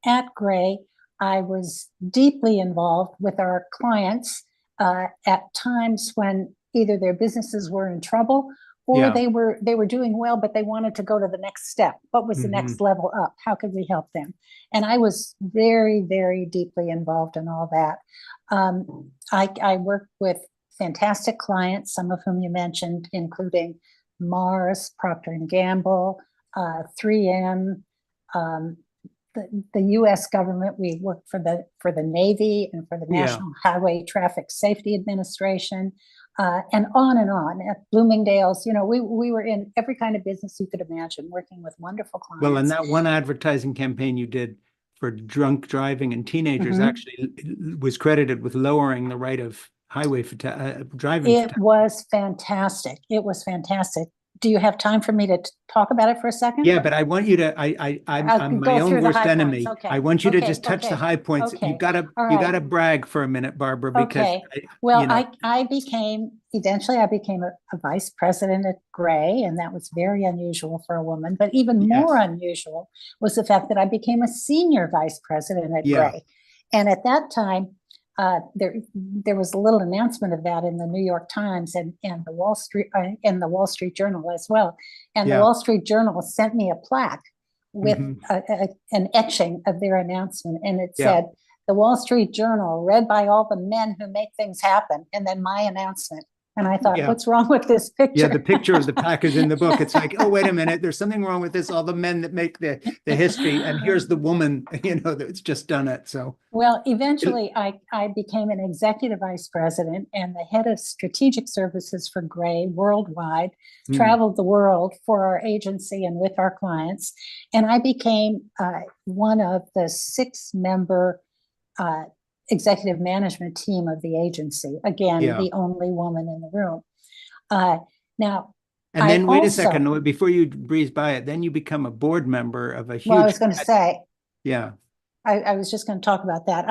at Gray, I was deeply involved with our clients at times when either their businesses were in trouble or Yeah. they were doing well, but they wanted to go to the next step. What was the next Mhm. level up? How could we help them? And I was very, very deeply involved in all that. I worked with fantastic clients, some of whom you mentioned, including Mars, Procter and Gamble, 3M, um, the U.S. government. We worked for the Navy and for the Yeah. National Highway Traffic Safety Administration, and on and on. At Bloomingdale's, we were in every kind of business you could imagine, working with wonderful Well, and clients. that one advertising campaign you did for drunk driving and teenagers Mhm. actually was credited with lowering the rate of highway driving It fatality. was fantastic. It was fantastic do you have time for me to talk about it for a second? Yeah, but I want you to, I'll I'm go my own through the worst high points. enemy. Okay. I want you to Okay. just touch the Okay. high points. Okay. You gotta All right. brag for a minute, Barbara, because Okay. you Well, know, eventually I became a vice president at Gray, and that was very unusual for a woman. But even more yes, unusual was the fact that I became a senior vice president at yeah, Gray. And at that time, there was a little announcement of that in the New York Times and the Wall Street Journal as well. And the yeah. Wall Street Journal sent me a plaque with Hmm. an etching of their announcement, and it Yeah. said, "The Wall Street Journal, read by all the men who make things happen," and then my announcement. And I thought, Yeah. what's wrong with this picture? Yeah, the picture of the pack is in the book. It's like, oh, wait a minute, there's something wrong with this. All the men that make the history, and here's the woman, that's just done it. So, Well, eventually I became an executive vice president and the head of strategic services for Gray worldwide, traveled the world for our agency and with our clients. And I became one of the 6-member executive management team of the agency. Again, yeah. the only woman in the room. Now, And then wait a second, before you breeze by it, then you become a board member of a huge. Well, I was going to say, yeah. I was just going to talk about that.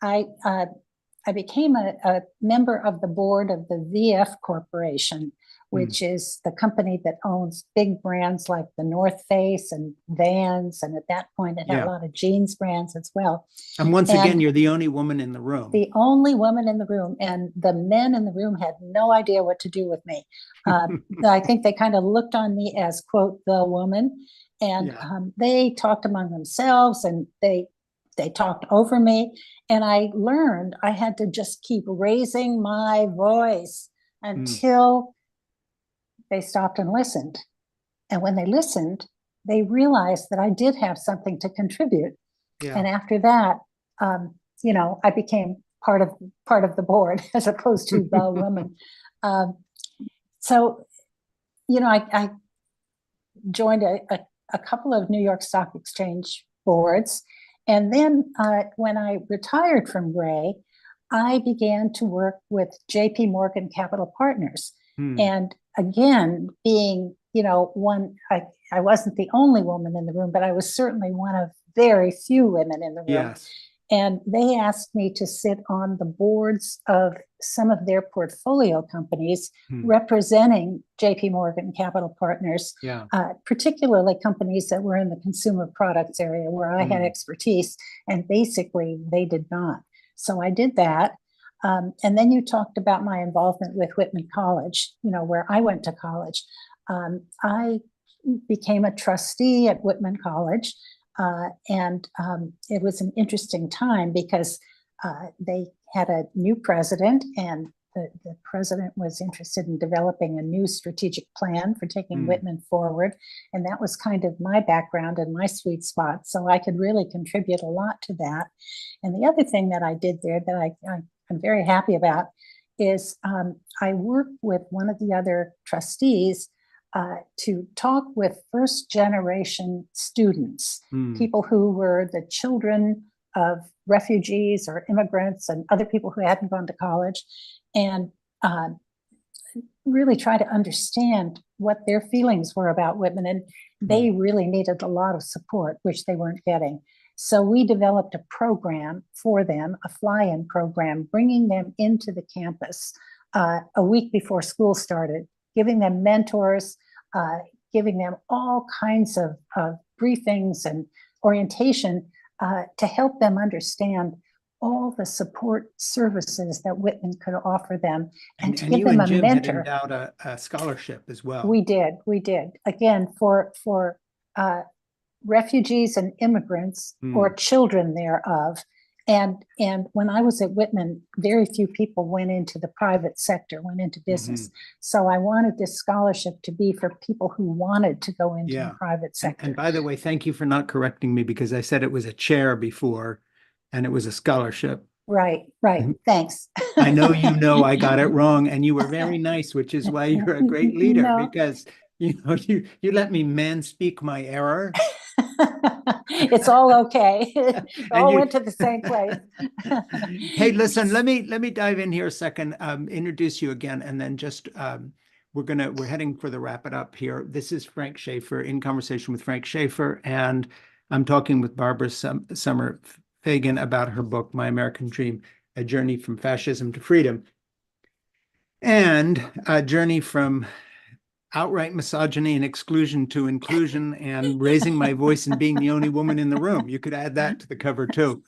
I became a member of the board of the VF Corporation, which is the company that owns big brands like the North Face and Vans. And at that point, it had a lot of jeans brands as well. And once again, you're the only woman in the room. The only woman in the room. And the men in the room had no idea what to do with me. I think they kind of looked on me as, quote, the woman. And they talked among themselves, and they talked over me. And I learned I had to just keep raising my voice until they stopped and listened. And when they listened, they realized that I did have something to contribute. Yeah. And after that, I became part of the board as opposed to the woman. So, I joined a couple of New York Stock Exchange boards. And then when I retired from Gray, I began to work with JP Morgan Capital Partners. And again, being, I wasn't the only woman in the room, but I was certainly one of very few women in the room. Yes. And they asked me to sit on the boards of some of their portfolio companies representing JP Morgan Capital Partners, particularly companies that were in the consumer products area where I had expertise, and basically they did not. So I did that. And then you talked about my involvement with Whitman College, where I went to college. I became a trustee at Whitman College. And it was an interesting time because they had a new president, and the president was interested in developing a new strategic plan for taking Whitman forward. And that was kind of my background and my sweet spot. So I could really contribute a lot to that. And the other thing that I did there that I'm very happy about is I worked with one of the other trustees to talk with first generation students, people who were the children of refugees or immigrants and other people who hadn't gone to college, and really try to understand what their feelings were about Whitman. And they really needed a lot of support, which they weren't getting. So we developed a program for them, a fly-in program, bringing them into the campus a week before school started, giving them mentors, giving them all kinds of briefings and orientation to help them understand all the support services that Whitman could offer them, and to give them a mentor. Had endowed a scholarship as well. We did. Again, for refugees and immigrants or children thereof. And when I was at Whitman, very few people went into the private sector, went into business. So I wanted this scholarship to be for people who wanted to go into the private sector. And by the way, thank you for not correcting me, because I said it was a chair before and it was a scholarship. Right. Thanks. I know I got it wrong, and you were very nice, which is why you're a great leader, because you let me speak my error. It's all okay. It all went to the same place. Hey, listen, let me dive in here a second, introduce you again, and then just we're heading for the wrap it up here. This is Frank Schaeffer in Conversation with Frank Schaeffer, and I'm talking with Barbara Sommer Feigin about her book, My American Dream, A Journey from Fascism to Freedom, and a journey from outright misogyny and exclusion to inclusion and raising my voice and being the only woman in the room. You could add that to the cover too.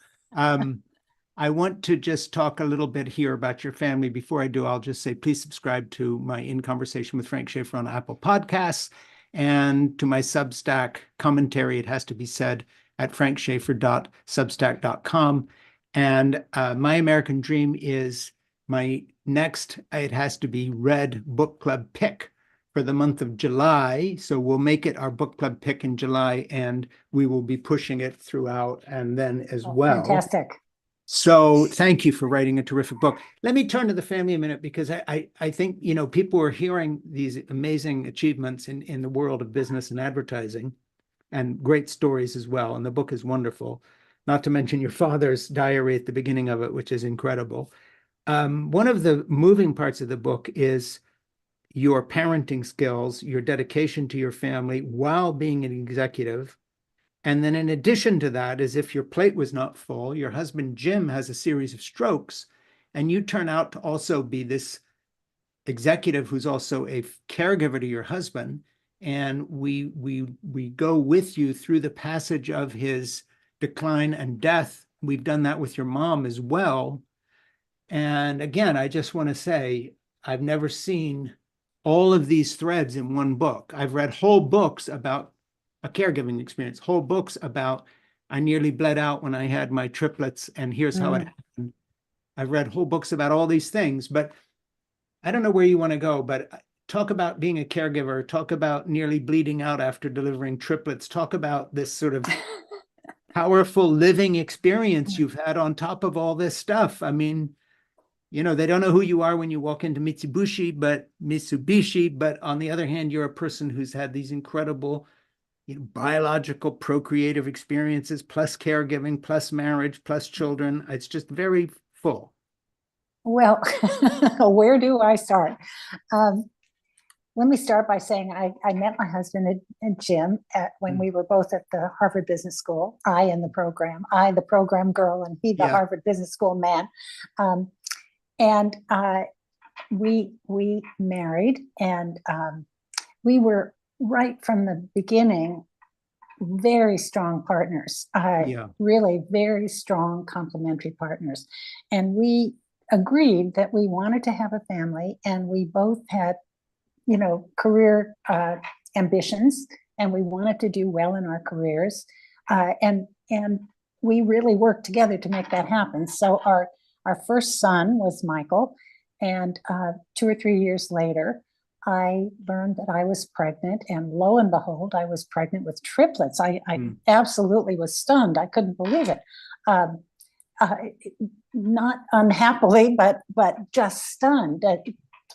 I want to just talk a little bit here about your family. Before I do, I'll just say, please subscribe to my In Conversation with Frank Schaeffer on Apple Podcasts and to my Substack commentary, it has to be said, at frankschaeffer.substack.com. And My American Dream is my next, it has to be read book club pick for the month of July. So we'll make it our book club pick in July, and we will be pushing it throughout and then as well. Fantastic. So thank you for writing a terrific book. Let me turn to the family a minute, because I think, you know, people are hearing these amazing achievements in the world of business and advertising, and great stories as well. And the book is wonderful, not to mention your father's diary at the beginning of it, which is incredible. One of the moving parts of the book is your parenting skills, your dedication to your family while being an executive. And then in addition to that, as if your plate was not full, your husband, Jim, has a series of strokes, and you turn out to also be this executive who's also a caregiver to your husband. And we go with you through the passage of his decline and death. We've done that with your mom as well. And again, I just want to say, I've never seen all of these threads in one book. I've read whole books about a caregiving experience, whole books about I nearly bled out when I had my triplets, and here's how it happened. I've read whole books about all these things, but I don't know where you want to go, but talk about being a caregiver, talk about nearly bleeding out after delivering triplets, talk about this sort of powerful living experience you've had on top of all this stuff. I mean, you know, they don't know who you are when you walk into Mitsubishi, but on the other hand, you're a person who's had these incredible, you know, biological procreative experiences, plus caregiving, plus marriage, plus children. It's just very full. Well, where do I start? Let me start by saying I met my husband and Jim when we were both at the Harvard Business School. I the program girl, and he the Harvard Business School man. And we married, and we were right from the beginning very strong partners. Really very strong complementary partners. And we agreed that we wanted to have a family, and we both had, you know, career ambitions, and we wanted to do well in our careers. And we really worked together to make that happen. So our first son was Michael, and 2 or 3 years later, I learned that I was pregnant, and lo and behold, I was pregnant with triplets. I absolutely was stunned. I couldn't believe it. Not unhappily, but just stunned,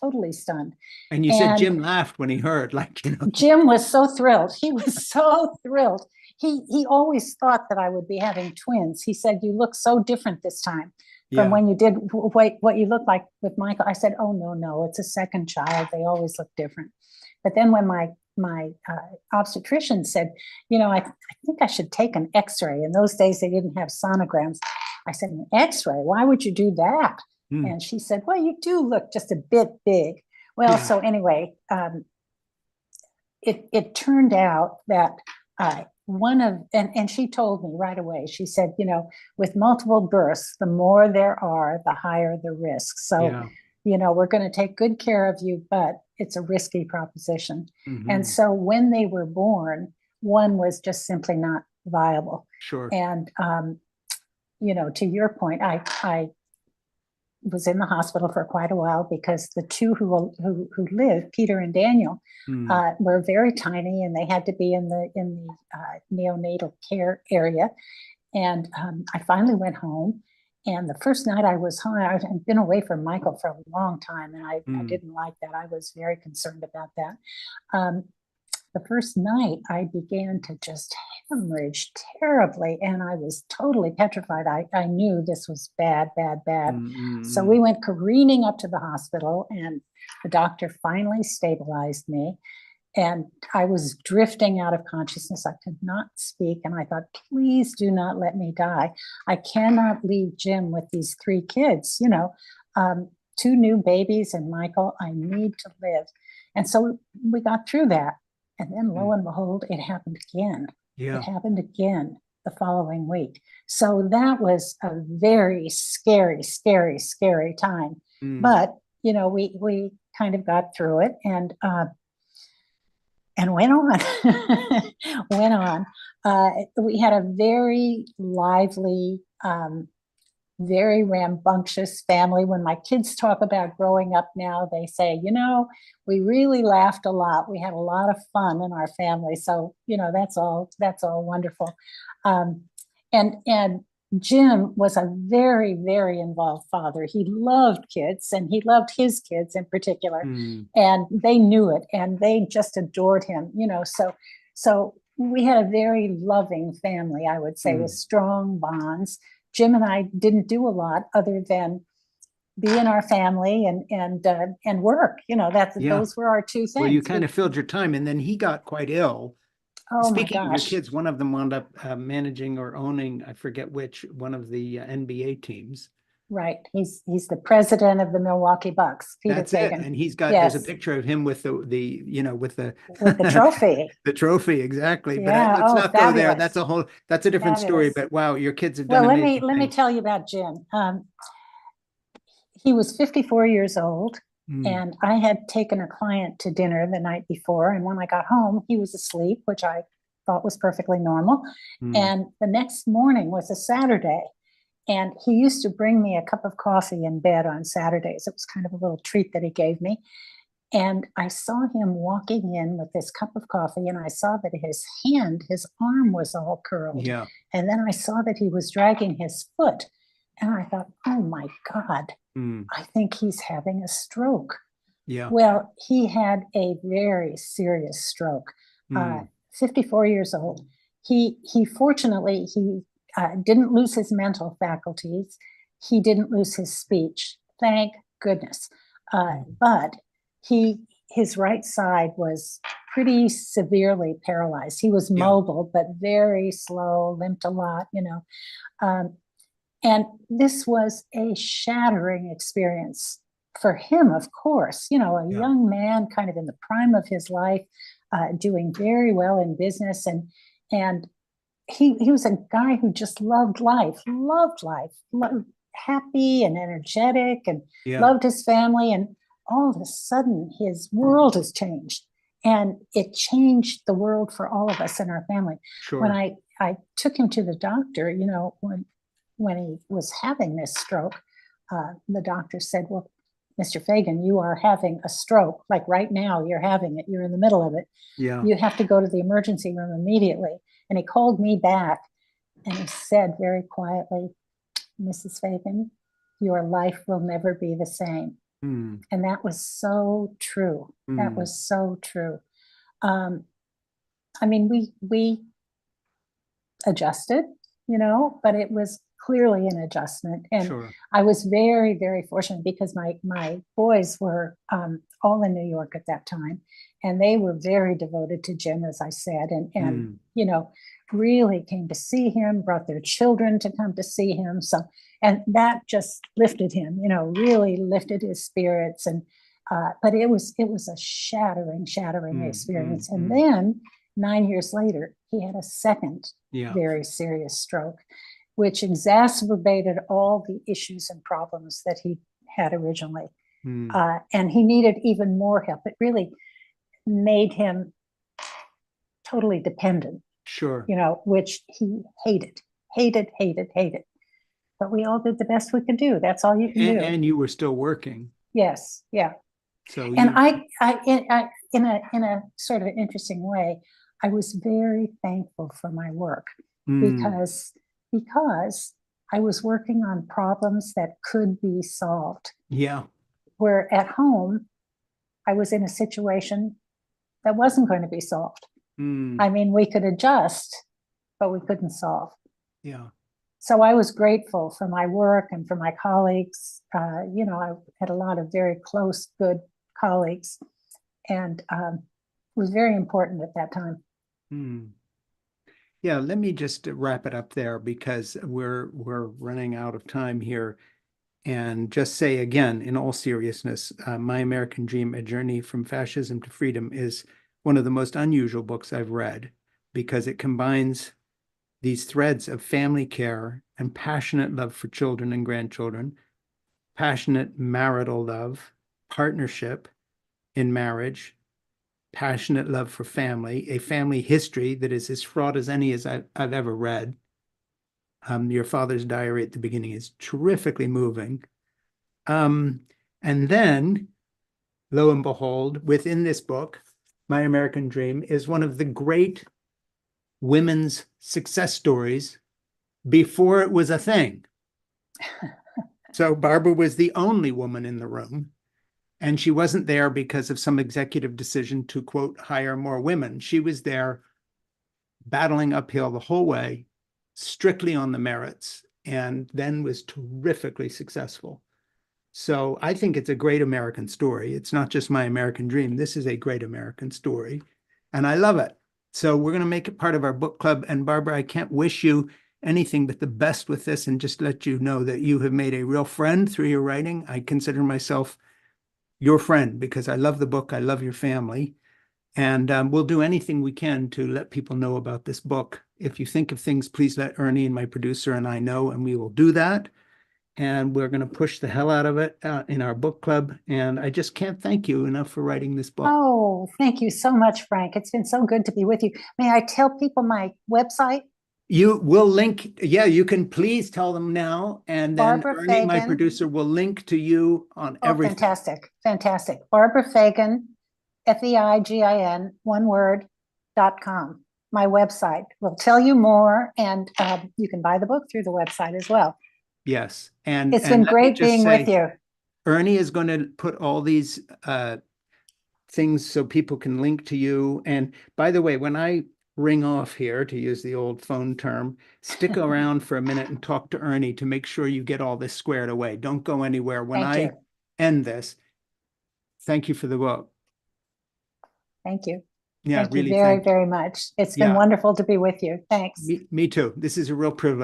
totally stunned. And you said Jim laughed when he heard, like, you know. Jim was so thrilled. He was so thrilled. He always thought that I would be having twins. He said, "You look so different this time from when you did what you looked like with Michael." I said, "Oh, no, it's a second child. They always look different." But then when my obstetrician said, "You know, I think I should take an X-ray." In those days, they didn't have sonograms. I said, "An X-ray? Why would you do that?" And she said, "Well, you do look just a bit big." Well, so anyway, it turned out that and she told me right away, she said, "You know, with multiple births, the more there are, the higher the risk. So, you know, we're going to take good care of you, but it's a risky proposition." And so when they were born, one was just simply not viable. Sure. And, you know, to your point, I was in the hospital for quite a while because the two who lived, Peter and Daniel, were very tiny, and they had to be in the neonatal care area. And I finally went home, and the first night I was home, I'd been away from Michael for a long time, and I didn't like that. I was very concerned about that. the first night I began to just hemorrhage terribly, and I was totally petrified. I knew this was bad, bad, bad. So we went careening up to the hospital, and the doctor finally stabilized me. And I was drifting out of consciousness. I could not speak. And I thought, please do not let me die. I cannot leave Jim with these 3 kids, 2 new babies and Michael. I need to live. And so we got through that. And then lo and behold, it happened again. Yeah. It happened again the following week. So that was a very scary, scary, scary time. But, we kind of got through it and went on, went on. We had a very lively, very rambunctious family. When my kids talk about growing up now, they say, we really laughed a lot. We had a lot of fun in our family. So, that's all wonderful. And Jim was a very, very involved father. He loved kids, and he loved his kids in particular, and they knew it, and they just adored him, so we had a very loving family, I would say, with strong bonds. Jim and I didn't do a lot other than be in our family and work. Those were our 2 things. Well, you kind of filled your time, and then he got quite ill. Oh my Speaking of your gosh. kids, one of them wound up managing or owning, I forget which, one of the NBA teams. Right. He's the president of the Milwaukee Bucks, Peter That's it. Feigin. And he's got, Yes. there's a picture of him with the with the trophy. the trophy, exactly. Yeah. But let's not go there. Fabulous. That's a different story. Fabulous. But wow, your kids have done Well, amazing let me things. tell you about Jim. He was 54 years old, and I had taken a client to dinner the night before. And when I got home, he was asleep, which I thought was perfectly normal. And the next morning was a Saturday. And he used to bring me a cup of coffee in bed on Saturdays. It was kind of a little treat that he gave me. And I saw him walking in with this cup of coffee, and I saw that his arm was all curled. Yeah. And then I saw that he was dragging his foot. And I thought, oh my God, I think he's having a stroke. Yeah. Well, he had a very serious stroke. 54 years old. He fortunately, didn't lose his mental faculties. He didn't lose his speech. Thank goodness. But his right side was pretty severely paralyzed. He was mobile, but very slow, limped a lot, and this was a shattering experience for him, of course, a young man kind of in the prime of his life, doing very well in business. And he was a guy who just loved life, happy and energetic, and loved his family. And all of a sudden, his world has changed. And it changed the world for all of us in our family. Sure. When I took him to the doctor, when he was having this stroke, the doctor said, well, Mr. Feigin, you are having a stroke. Like right now, you're having it. You're in the middle of it. Yeah. You have to go to the emergency room immediately. And he called me back and he said very quietly, Mrs. Feigin, your life will never be the same. And that was so true. That was so true. I mean, we adjusted, but it was clearly an adjustment. And I was very, very fortunate because my boys were all in New York at that time, and they were very devoted to Jim, as I said, and really came to see him, brought their children to come to see him. So, and that just lifted him, really lifted his spirits. And but it was a shattering experience. And then 9 years later, he had a second very serious stroke, which exacerbated all the issues and problems that he had originally. And he needed even more help. It really made him totally dependent. Sure. Which he hated. But we all did the best we could do. That's all you can do. And you were still working. Yes. Yeah. So and I in a sort of interesting way, I was very thankful for my work because I was working on problems that could be solved. Yeah. Where at home, I was in a situation that wasn't going to be solved. I mean, we could adjust, but we couldn't solve. Yeah. So I was grateful for my work and for my colleagues. You know, I had a lot of very close, good colleagues, and it was very important at that time. Yeah, let me just wrap it up there because we're running out of time here. And just say again, in all seriousness, My American Dream: A Journey from Fascism to Freedom is one of the most unusual books I've read because it combines these threads of family care and passionate love for children and grandchildren, passionate marital love, partnership in marriage, passionate love for family, a family history that is as fraught as any as I've ever read. Your father's diary at the beginning is terrifically moving. And then, lo and behold, within this book, My American Dream is one of the great women's success stories before it was a thing. So Barbara was the only woman in the room, and she wasn't there because of some executive decision to, quote, hire more women. She was there battling uphill the whole way, strictly on the merits, and then was terrifically successful. So I think it's a great American story. It's not just My American Dream. This is a great American story, and I love it. So we're going to make it part of our book club. And Barbara, I can't wish you anything but the best with this, and just let you know that you have made a real friend through your writing. I consider myself your friend because I love the book. I love your family. And we'll do anything we can to let people know about this book. If you think of things, please let Ernie and my producer and I know, and we will do that. And we're going to push the hell out of it in our book club. And I just can't thank you enough for writing this book. Oh, thank you so much, Frank. It's been so good to be with you. May I tell people my website? You will link. Yeah, you can please tell them now. And then Barbara Ernie, my Feigin. producer, will link to you on Oh, everything. fantastic. Fantastic. Barbara Feigin, Feigin, one word, .com. My website will tell you more, and you can buy the book through the website as well. Yes. And it's been great being with you. Ernie is going to put all these things so people can link to you. And by the way, when I ring off here, to use the old phone term, stick around for a minute and talk to Ernie to make sure you get all this squared away. Don't go anywhere. When I end this, thank you for the book. Thank you. Yeah, thank really. You very, very much. It's been wonderful to be with you. Thanks. Me too. This is a real privilege.